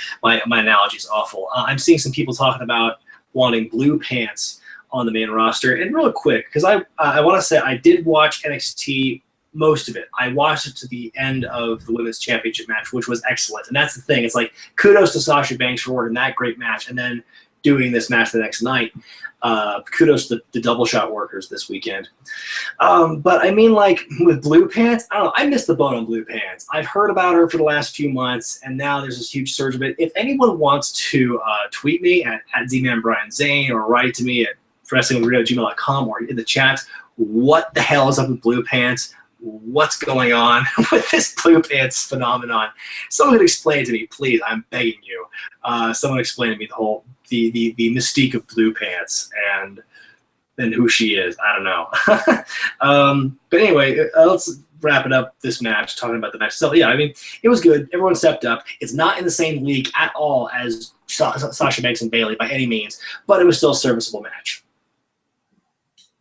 analogy is awful. I'm seeing some people talking about wanting blue pants on the main roster. And real quick, because I want to say I did watch NXT, most of it. I watched it to the end of the Women's Championship match, which was excellent. And that's the thing. It's like, kudos to Sasha Banks for working that great match and then doing this match the next night. Kudos to the double shot workers this weekend. But I mean, like, with blue pants, I don't know. I missed the boat on blue pants. I've heard about her for the last few months, and now there's this huge surge of it. If anyone wants to tweet me at ZmanBrianZane or write to me at wrestlingwithrio@gmail.com or in the chat, what the hell is up with blue pants? What's going on with this blue pants phenomenon? Someone could explain to me, please. I'm begging you. Someone explain to me the mystique of blue pants and who she is. I don't know. But anyway, let's wrap it up. This match, talking about the match. So yeah, I mean, it was good. Everyone stepped up. It's not in the same league at all as Sasha Banks and Bayley by any means, but it was still a serviceable match.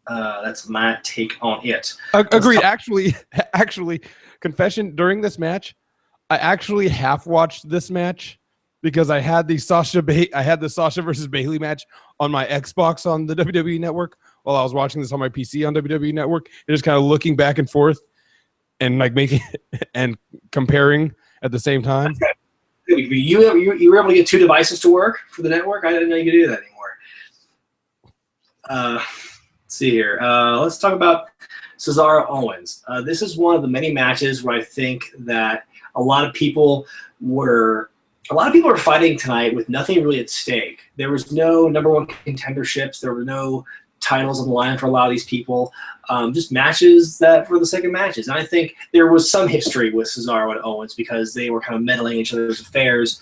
That's my take on it. Agreed. Actually, confession, during this match, I actually half watched this match because I had the Sasha versus Bayley match on my Xbox on the WWE Network while I was watching this on my PC on WWE Network. And just kind of looking back and forth and like making and comparing at the same time. You were able to get two devices to work for the network? I didn't know you could do that anymore. Let's see here. Let's talk about Cesaro Owens. This is one of the many matches where I think that a lot of people were fighting tonight with nothing really at stake. There was no number one contenderships. There were no titles on the line for a lot of these people. Just matches that for the sake of matches. And I think there was some history with Cesaro and Owens because they were kind of meddling in each other's affairs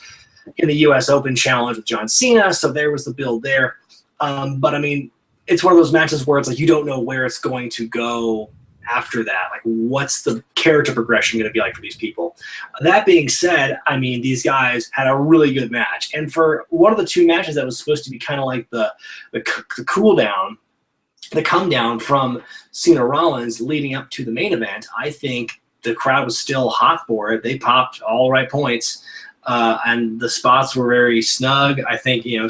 in the U.S. Open Challenge with John Cena. So there was the build there. But I mean, it's one of those matches where it's like you don't know where it's going to go after that. Like, what's the character progression going to be like for these people? That being said, I mean, these guys had a really good match. And for one of the two matches that was supposed to be kind of like the cool down, the come down from Cena Rollins leading up to the main event, I think the crowd was still hot for it. They popped all right points. And the spots were very snug. I think, you know,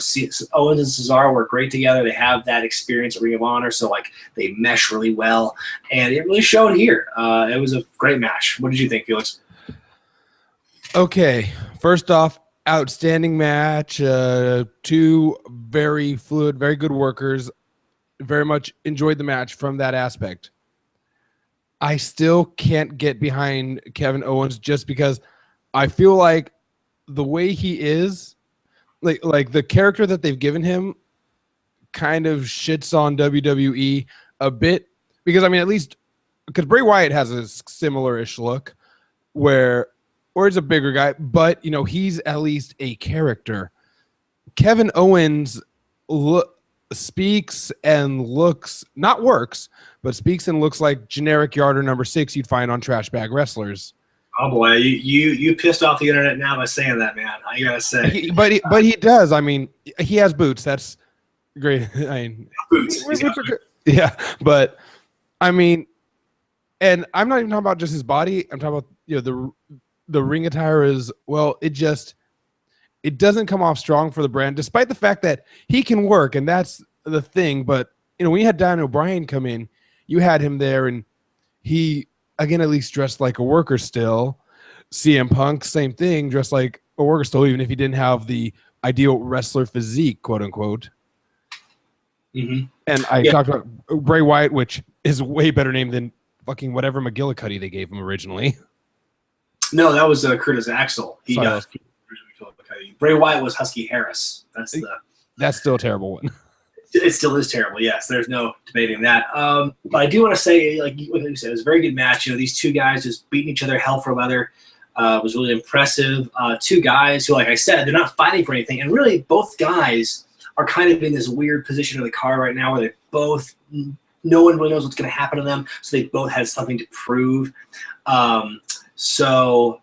Owens and Cesaro work great together. They have that experience at Ring of Honor, so like they mesh really well, and it really showed here. It was a great match. What did you think, Felix? Okay, first off, outstanding match. Two very fluid, very good workers. Very much enjoyed the match from that aspect. I still can't get behind Kevin Owens just because I feel like the way he is, like the character that they've given him kind of shits on WWE a bit. Because, I mean, at least because Bray Wyatt has a similar-ish look or he's a bigger guy, but, you know, he's at least a character. Kevin Owens speaks and looks, not works, but speaks and looks like generic yarder number 6 you'd find on trash bag wrestlers. Oh boy, you pissed off the internet now by saying that, man. I gotta say, but he does. I mean, he has boots. That's great. I mean, boots. Yeah, but I mean, and I'm not even talking about just his body. I'm talking about, you know, the ring attire is, well, it doesn't come off strong for the brand, despite the fact that he can work, and that's the thing. But, you know, when you had Daniel O'Brien come in, you had him there, and he, again, at least dressed like a worker still. CM Punk, same thing, dressed like a worker still, even if he didn't have the ideal wrestler physique, quote unquote. Mm-hmm. And I talked about Bray Wyatt, which is a way better name than fucking whatever McGillicuddy they gave him originally. No, that was Curtis Axel. Bray Wyatt was Husky Harris. That's still a terrible one. It still is terrible. Yes, there's no debating that. But I do want to say, like you said, it was a very good match. You know, these two guys just beating each other hell for leather. Was really impressive. Two guys who, like I said, they're not fighting for anything, and really both guys are kind of in this weird position in the card right now where they both, no one really knows what's going to happen to them, so they both had something to prove. So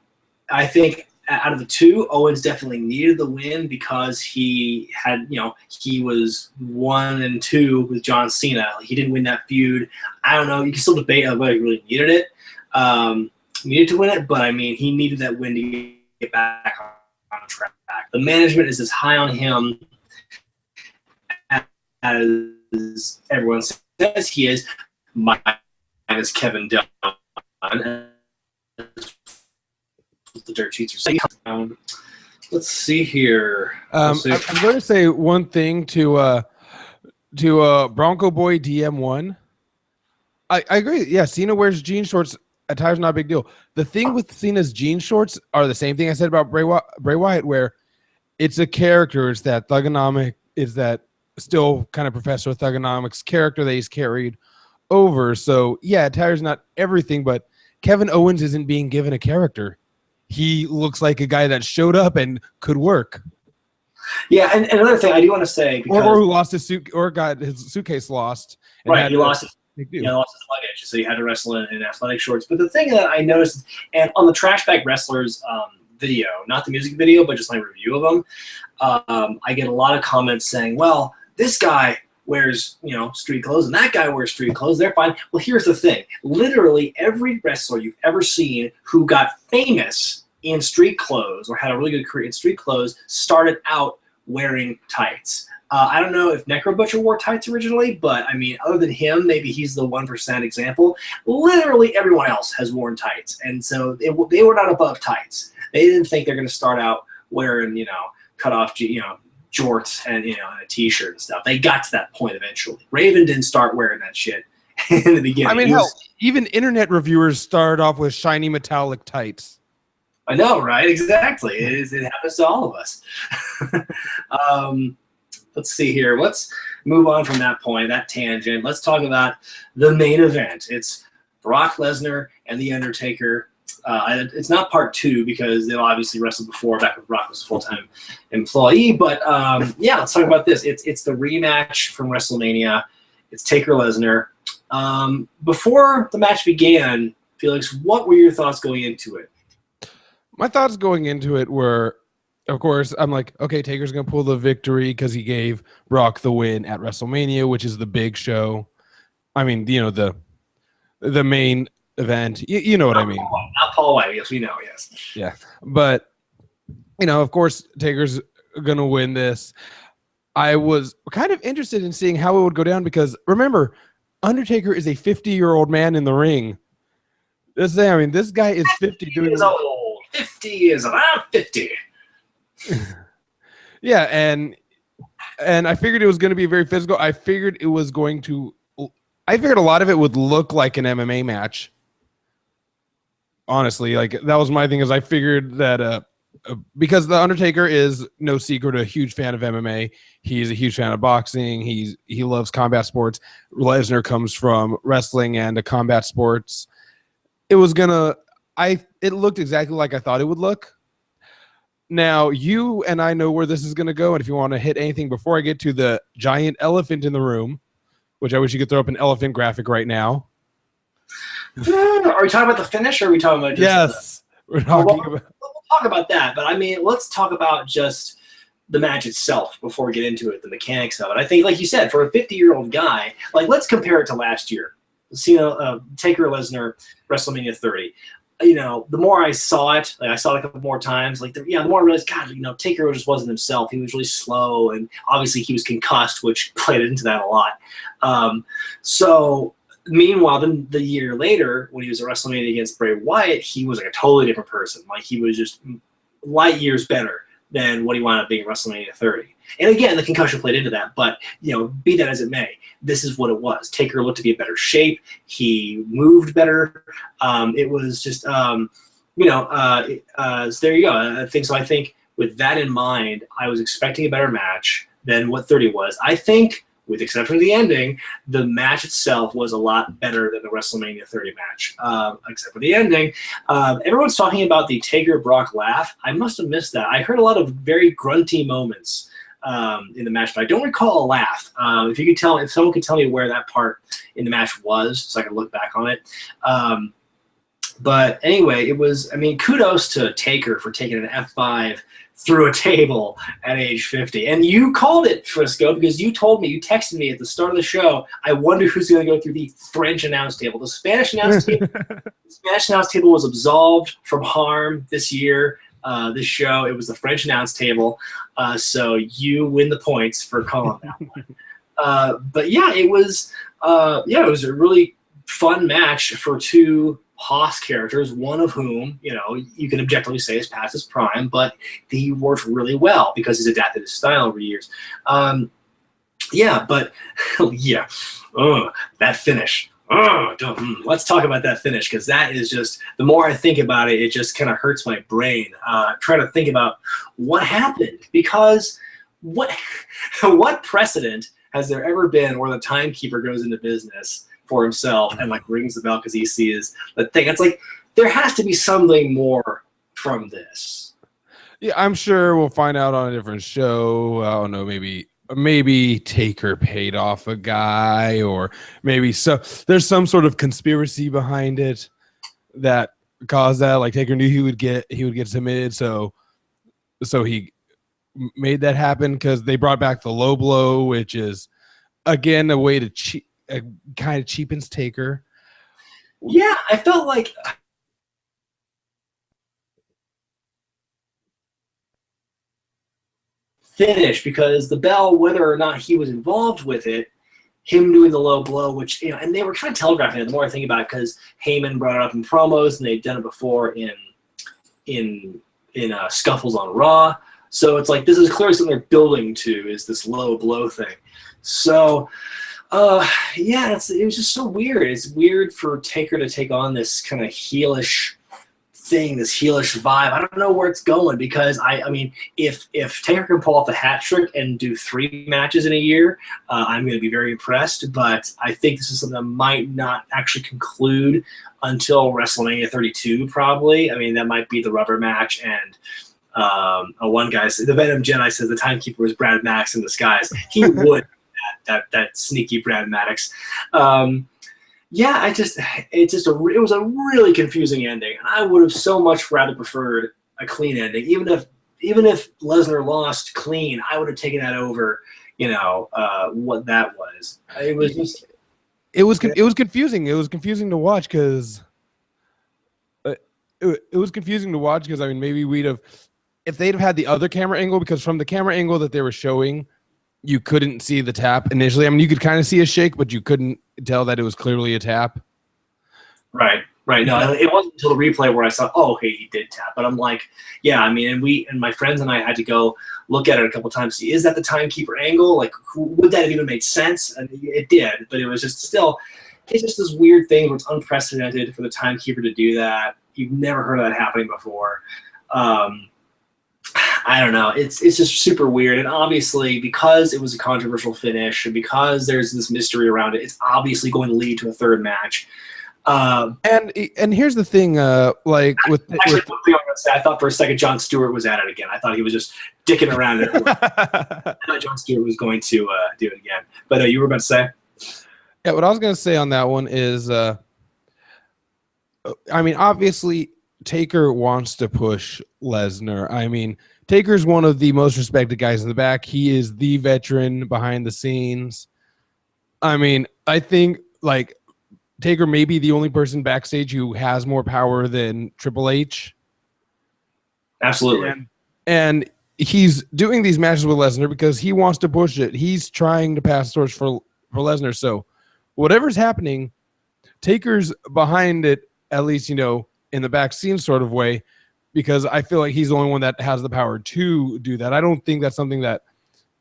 I think out of the two, Owens definitely needed the win because he had, you know, he was 1-2 with John Cena. He didn't win that feud. I don't know. You can still debate whether he really needed it. Needed to win it, but I mean, he needed that win to get back on track. The management is as high on him as everyone says he is, minus Kevin Dunn. The dirt sheets are saying. Let's see here. I'm going to say one thing to Bronco Boy DM1. I agree. Yeah, Cena wears jean shorts. Attire's not a big deal. The thing with Cena's jean shorts are the same thing I said about Bray Wyatt, where it's a character. It's that thugonomic. Is that still kind of Professor Thugonomics character that he's carried over. So yeah, attire's not everything, but Kevin Owens isn't being given a character. He looks like a guy that showed up and could work. Yeah, and another thing I do want to say, or who lost his suit, or got his suitcase lost. Right, he lost his luggage, so he had to wrestle in athletic shorts. But the thing that I noticed, and on the Trash Bag Wrestlers video, not the music video, but just my review of them, I get a lot of comments saying, well, this guy wears, you know, street clothes, and that guy wears street clothes. They're fine. Well, here's the thing. Literally every wrestler you've ever seen who got famous in street clothes or had a really good career in street clothes started out wearing tights. I don't know if Necro Butcher wore tights originally, but, I mean, other than him, maybe he's the 1% example. Literally everyone else has worn tights, and so they were not above tights. They didn't think they're going to start out wearing, you know, cut-off, you know, jorts and, you know, and a t-shirt and stuff. They got to that point eventually. Raven didn't start wearing that shit in the beginning. I mean, hell, even internet reviewers start off with shiny metallic tights. I know, right? Exactly. It happens to all of us. Let's see here. Let's move on from that point, that tangent. Let's talk about the main event. It's Brock Lesnar and The Undertaker. It's not part 2 because they've obviously wrestled before, back when Brock was a full-time employee. But, yeah, let's talk about this. It's the rematch from WrestleMania. It's Taker Lesnar. Before the match began, Felix, what were your thoughts going into it? My thoughts going into it were, of course, I'm like, okay, Taker's going to pull the victory because he gave Brock the win at WrestleMania, which is the big show. I mean, you know, the main event. You know what I mean. Not Paul White. Yes, we know, yes. Yeah. But, you know, of course, Taker's going to win this. I was kind of interested in seeing how it would go down because, remember, Undertaker is a 50-year-old man in the ring. I mean, this guy is 50 doing... 50 years old. 50 years old. I'm 50. Yeah, and I figured it was going to be very physical. I figured a lot of it would look like an MMA match. Honestly, like that was my thing. Is I figured that because the Undertaker is no secret a huge fan of MMA. He's a huge fan of boxing. He loves combat sports. Lesnar comes from wrestling and combat sports. It looked exactly like I thought it would look. Now, you and I know where this is going to go, and if you want to hit anything before I get to the giant elephant in the room, which I wish you could throw up an elephant graphic right now. Are we talking about the finish, or are we talking about just yes, we're talking about... We'll talk about that, but I mean, let's talk about just the match itself before we get into it, the mechanics of it. I think, like you said, for a 50-year-old guy, like let's compare it to last year. Cena, Taker, Lesnar, WrestleMania 30. You know, the more I saw it, like I saw it a couple more times, like the more I realized, God, you know, Taker just wasn't himself. He was really slow, and obviously he was concussed, which played into that a lot. So meanwhile, then the year later, when he was at WrestleMania against Bray Wyatt, he was like a totally different person. Like he was just light years better than what he wound up being at WrestleMania 30. And again, the concussion played into that. But, you know, be that as it may, this is what it was. Taker looked to be in better shape. He moved better. It was just, so there you go. I think with that in mind, I was expecting a better match than what 30 was. I think, with the exception of the ending, the match itself was a lot better than the WrestleMania 30 match, except for the ending. Everyone's talking about the Taker-Brock laugh. I must have missed that. I heard a lot of very grunty moments in the match, but I don't recall a laugh. If someone could tell me where that part in the match was, so I could look back on it. But anyway, kudos to Taker for taking an F5 through a table at age 50. And you called it, Frisco, because you texted me at the start of the show, I wonder who's going to go through the French announce table. The Spanish announce table was absolved from harm this year. This show, it was the French announce table. So you win the points for calling that one. But yeah, it was a really fun match for two Haas characters, one of whom, you know, you can objectively say is past his prime, but he worked really well because he's adapted his style over years. That finish. Let's talk about that finish, because that is just, the more I think about it, it just kind of hurts my brain trying to think about what happened, because what precedent has there ever been where the timekeeper goes into business for himself and like rings the bell because he sees the thing? It's like there has to be something more from this. Yeah, I'm sure we'll find out on a different show. I don't know, maybe Taker paid off a guy, or maybe there's some sort of conspiracy behind it that caused that. Like Taker knew he would get submitted, so he made that happen, because they brought back the low blow, which is again a way to kind of cheapens Taker. Yeah, I felt like finish, because the bell, whether or not he was involved with it, him doing the low blow, which, you know, and they were kind of telegraphing it the more I think about it, because Heyman brought it up in promos and they'd done it before in scuffles on Raw. So it's like this is clearly something they're building to, is this low blow thing. So it was just so weird. It's weird for Taker to take on this kind of heelish thing, this heelish vibe. I don't know where it's going, because I mean, if Taker can pull off the hat trick and do 3 matches in a year, I'm going to be very impressed. But I think this is something that might not actually conclude until WrestleMania 32, probably. I mean, that might be the rubber match, and one guy said, the Venom Jedi says the timekeeper was Brad Maddox in disguise. He would that sneaky Brad Maddox. It was a really confusing ending. I would have so much rather preferred a clean ending. Even if Lesnar lost clean, I would have taken that over, what that was. It was just it was confusing. It was confusing to watch, because I mean, maybe we'd have, if they'd have had the other camera angle, because from the camera angle that they were showing, you couldn't see the tap initially. I mean, you could kind of see a shake, but you couldn't tell that it was clearly a tap. Right. Right. No, it wasn't until the replay where I saw, oh, okay, he did tap. But I'm like, yeah, I mean, and my friends and I had to go look at it a couple times. See, is that the timekeeper angle? Like, would that have even made sense? And it did, but it was just still, it's just this weird thing where it's unprecedented for the timekeeper to do that. You've never heard of that happening before. I don't know. It's just super weird. And obviously, because it was a controversial finish and because there's this mystery around it, it's obviously going to lead to a third match. And here's the thing, like with actually, I thought for a second Jon Stewart was at it again. I thought he was just dicking around it. I thought Jon Stewart was going to do it again. But you were about to say? Yeah, what I was going to say on that one is, I mean, obviously Taker wants to push Lesnar. I mean, Taker's one of the most respected guys in the back. He is the veteran behind the scenes. I mean, I think like Taker may be the only person backstage who has more power than Triple H. Absolutely. And he's doing these matches with Lesnar because he wants to push it. He's trying to pass the torch for Lesnar. So whatever's happening, Taker's behind it, at least, you know, in the back scene sort of way, because I feel like he's the only one that has the power to do that. I don't think that's something that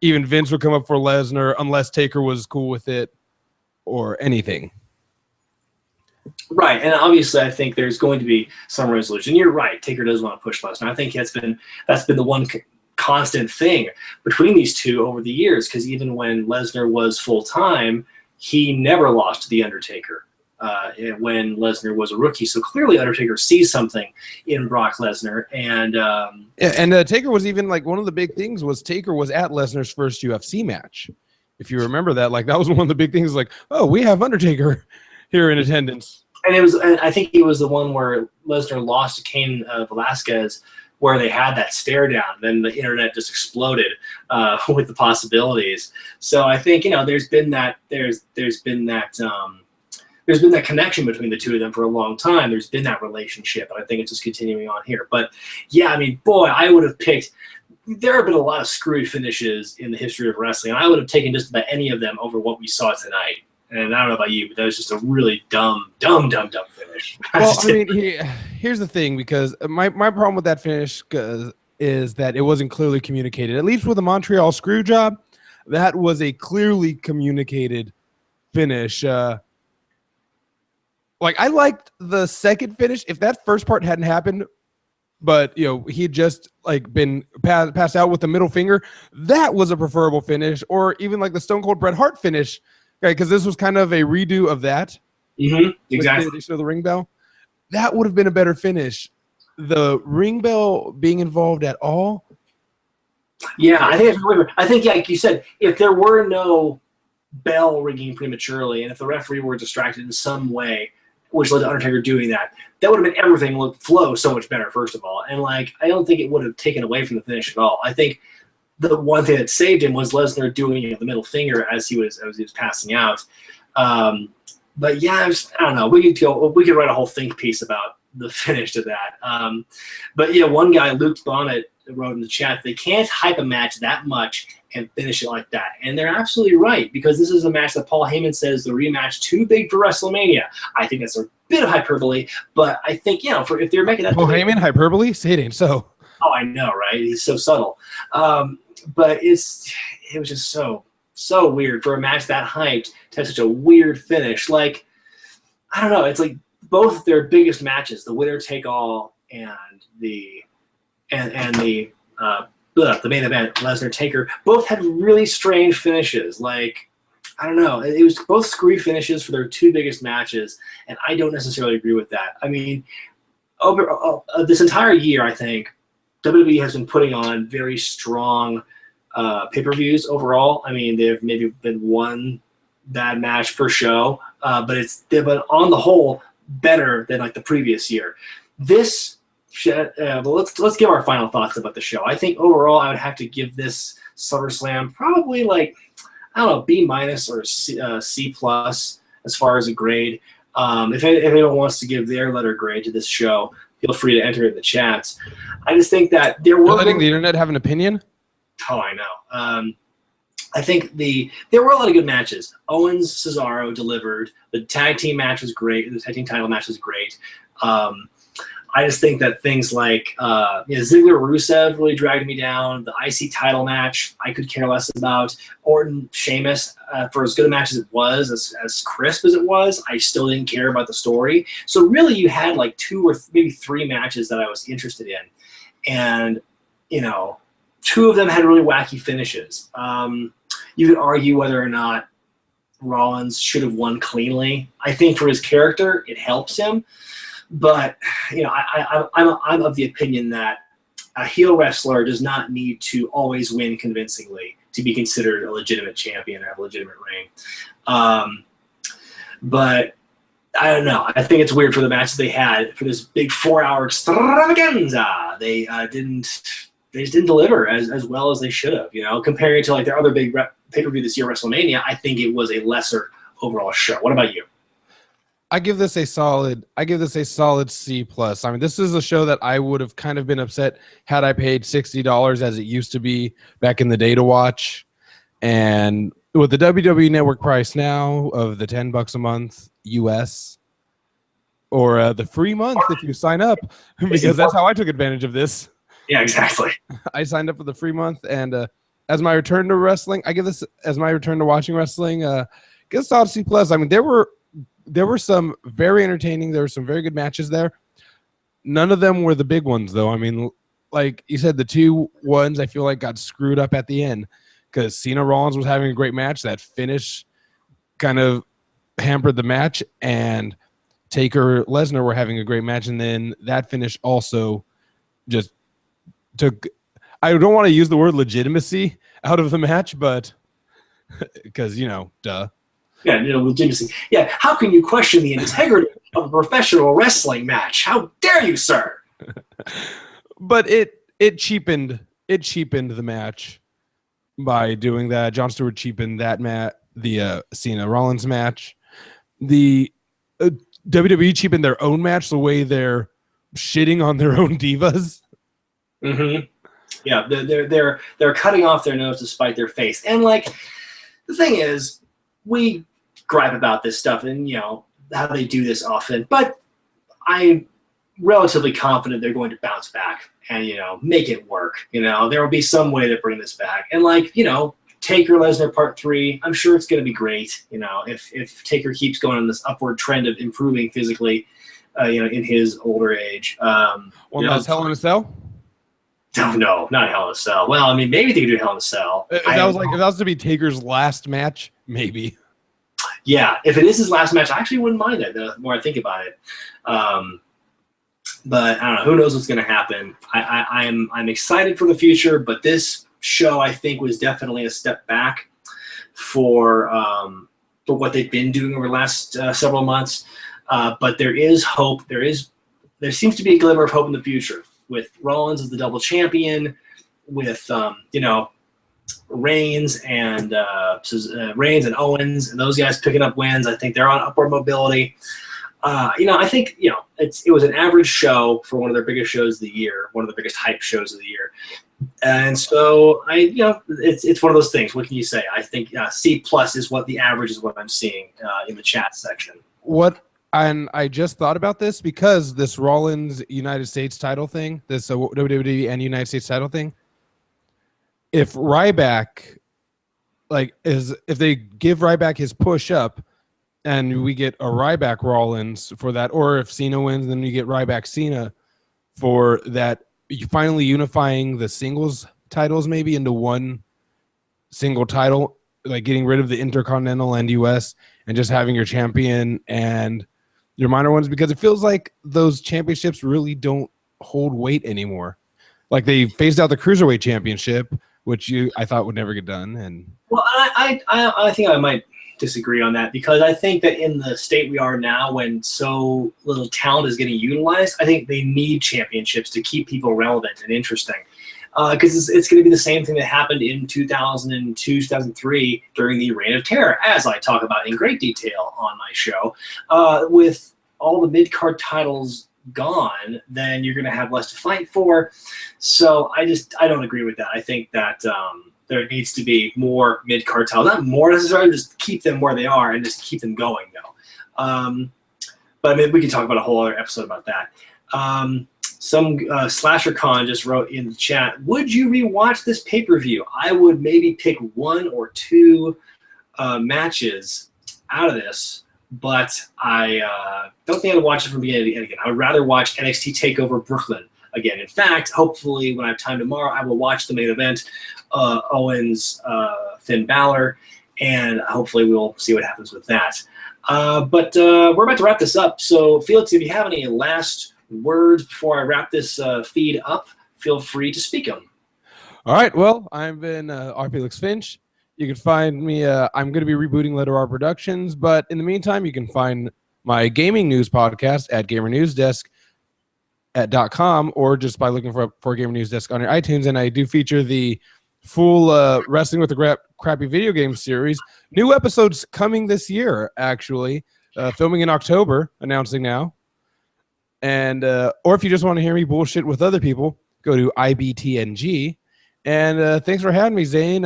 even Vince would come up for Lesnar unless Taker was cool with it or anything. Right, and obviously I think there's going to be some resolution. You're right, Taker does want to push Lesnar. I think that's been the one constant thing between these two over the years, because even when Lesnar was full-time, he never lost to The Undertaker when Lesnar was a rookie. So clearly Undertaker sees something in Brock Lesnar. And Taker was even like one of the big things was Taker was at Lesnar's first UFC match. If you remember that, like that was one of the big things, like, oh, we have Undertaker here in attendance. And I think he was the one where Lesnar lost to Cain Velasquez, where they had that stare down. Then the internet just exploded with the possibilities. So I think, you know, there's been that connection between the two of them for a long time. There's been that relationship, and I think it's just continuing on here. But yeah, I mean, boy, I would have picked. There have been a lot of screwy finishes in the history of wrestling, and I would have taken just about any of them over what we saw tonight. And I don't know about you, but that was just a really dumb finish. Well, I mean, here's the thing, because my problem with that finish is that it wasn't clearly communicated. At least with the Montreal screw job, that was a clearly communicated finish. Like, I liked the second finish. If that first part hadn't happened, but, you know, he had just like been passed out with the middle finger, that was a preferable finish. Or even like the Stone Cold Bret Hart finish. Okay, because this was kind of a redo of that. Mm-hmm, exactly. With the addition of the ring bell. That would have been a better finish. The ring bell being involved at all. Yeah, I think, like you said, if there were no bell ringing prematurely, and if the referee were distracted in some way, which led to Undertaker doing that, that would have made everything flow so much better, first of all. And like, I don't think it would have taken away from the finish at all. I think the one thing that saved him was Lesnar doing the middle finger as he was passing out. But yeah, I don't know. We could write a whole think piece about the finish to that. But yeah, one guy, Luke Bonnet, wrote in the chat, they can't hype a match that much and finish it like that. And they're absolutely right, because this is a match that Paul Heyman says the rematch too big for WrestleMania. I think that's a bit of hyperbole, but I think, you know, if they're making that Paul Heyman hyperbole, say it ain't so. Oh, I know, right? He's so subtle. But it was just so weird for a match that hyped to have such a weird finish. Like, I don't know. It's like both their biggest matches, the winner take all and the main event, Lesnar Taker, both had really strange finishes. Like, I don't know. It was both screwy finishes for their two biggest matches, and I don't necessarily agree with that. I mean, over this entire year, I think WWE has been putting on very strong pay-per-views overall. I mean, they've maybe been one bad match per show, but they've been on the whole better than like the previous year. This, let's give our final thoughts about the show. I think overall, I would have to give this SummerSlam probably like, I don't know, B- or C+ as far as a grade. If anyone wants to give their letter grade to this show, feel free to enter it in the chats. I just think that there were... You're letting the internet have an opinion? Oh, I know. I think there were a lot of good matches. Owens, Cesaro delivered. The tag team match was great. The tag team title match was great. I just think that things like Ziggler Rusev really dragged me down. The IC title match I could care less about. Orton Sheamus, for as good a match as it was, as crisp as it was, I still didn't care about the story. So really, you had like 2 or maybe 3 matches that I was interested in, and 2 of them had really wacky finishes. You could argue whether or not Rollins should have won cleanly. I think for his character, it helps him. But I'm of the opinion that a heel wrestler does not need to always win convincingly to be considered a legitimate champion or have a legitimate reign. But I don't know. I think it's weird for the matches they had for this big 4-hour extravaganza. They just didn't deliver as well as they should have. Comparing it to like their other big pay-per-view this year, WrestleMania, I think it was a lesser overall show. What about you? I give this a solid C+. I mean, this is a show that I would have kind of been upset had I paid $60 as it used to be back in the day to watch. And with the WWE Network price now of the $10 a month US, or the free month if you sign up, because that's how I took advantage of this. Yeah, exactly. I signed up for the free month, and as my return to wrestling, I give this as my return to watching wrestling. Give a solid C+. I mean, there were some very entertaining. There were some very good matches there. None of them were the big ones, though. I mean, like you said, the 2 ones I feel like got screwed up at the end because Cena Rollins was having a great match. That finish kind of hampered the match, and Taker Lesnar were having a great match, and then that finish also just took. I don't want to use the word legitimacy out of the match, but because duh. Yeah, legitimacy. Yeah, how can you question the integrity of a professional wrestling match? How dare you, sir? But it cheapened the match by doing that. Jon Stewart cheapened that the Cena Rollins match. The WWE cheapened their own match the way they're shitting on their own divas. Mm-hmm. Yeah, they're cutting off their nose to spite their face, and like the thing is, we gripe about this stuff and how they do this often, but I'm relatively confident they're going to bounce back and make it work. There will be some way to bring this back, and Taker Lesnar Part 3, I'm sure it's going to be great. If Taker keeps going on this upward trend of improving physically, in his older age. That's Hell in a Cell. No, not Hell in a Cell. Well, I mean, maybe they could do Hell in a Cell. If that was to be Taker's last match, maybe. Yeah, if it is his last match, I actually wouldn't mind it the more I think about it. But I don't know. Who knows what's going to happen? I'm excited for the future, but this show I think was definitely a step back for what they've been doing over the last several months. But there is hope. There seems to be a glimmer of hope in the future with Rollins as the double champion, with Reigns and Owens and those guys picking up wins. I think they're on upward mobility. I think it was an average show for one of their biggest shows of the year, one of the biggest hype shows of the year, and so it's one of those things. What can you say? I think C+ is what the average is what I'm seeing in the chat section. And I just thought about this because this Rollins United States title thing, this WWE and United States title thing. If Ryback, if they give Ryback his push up, and we get a Ryback Rollins for that, or if Cena wins, then you get Ryback Cena for that. You finally unifying the singles titles maybe into one single title, like getting rid of the Intercontinental and US, and just having your champion and your minor ones, because it feels like those championships really don't hold weight anymore. Like they phased out the Cruiserweight Championship, which I thought would never get done. And well, I think I might disagree on that, because I think that in the state we are now, when so little talent is getting utilized, I think they need championships to keep people relevant and interesting. Because it's going to be the same thing that happened in 2002, 2003 during the Reign of Terror, as I talk about in great detail on my show. With all the mid-card titles gone, then you're going to have less to fight for. So I don't agree with that. I think that there needs to be more mid-card titles. Not more necessarily, just keep them where they are and just keep them going, though. But maybe we can talk about a whole other episode about that. Some Slasher Con just wrote in the chat, would you rewatch this pay-per-view? I would maybe pick 1 or 2 matches out of this, but I don't think I'd watch it from beginning to end again. I would rather watch NXT TakeOver Brooklyn again. In fact, hopefully when I have time tomorrow, I will watch the main event, Owens, Finn Balor, and hopefully we'll see what happens with that. But we're about to wrap this up. So, Felix, if you have any last words before I wrap this feed up, feel free to speak them. All right. Well, I've been R. Felix Finch. You can find me. I'm going to be rebooting Letter R Productions, but in the meantime, you can find my gaming news podcast at GamerNewsDesk.com or just by looking for Gamer News Desk on your iTunes. And I do feature the full Wrestling with the Crappy Video Game series. New episodes coming this year, actually. Filming in October, announcing now. And or if you just want to hear me bullshit with other people, go to IBTNG. And thanks for having me, Zane.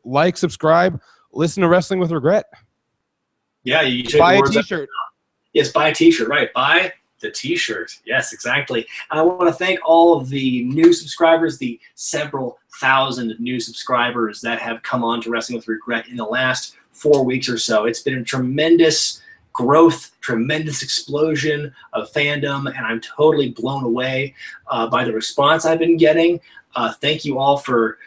Like, subscribe, listen to Wrestling with Regret. Yeah, you should buy a T-shirt. Yes, buy a T-shirt. Right, buy the T-shirt. Yes, exactly. And I want to thank all of the new subscribers, the several thousand new subscribers that have come on to Wrestling with Regret in the last 4 weeks or so. It's been a tremendous growth, tremendous explosion of fandom, and I'm totally blown away by the response I've been getting. Thank you all for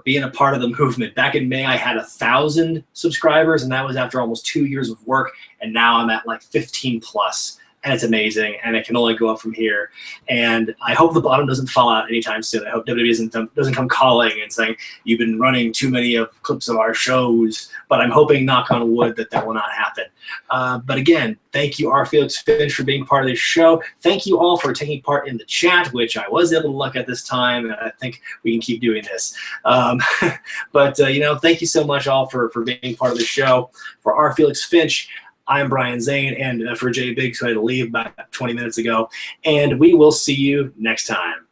being a part of the movement. Back in May, I had 1,000 subscribers, and that was after almost 2 years of work, and now I'm at like 15 plus. And it's amazing, and it can only go up from here. And I hope the bottom doesn't fall out anytime soon. I hope WWE doesn't come calling and saying, you've been running too many of clips of our shows, but I'm hoping, knock on wood, that will not happen. But again, thank you, R. Felix Finch, for being part of this show. Thank you all for taking part in the chat, which I was able to look at this time, and I think we can keep doing this. But thank you so much all for being part of the show. For R. Felix Finch, I'm Brian Zane, and for Jay Biggs, who had to leave about 20 minutes ago. And we will see you next time.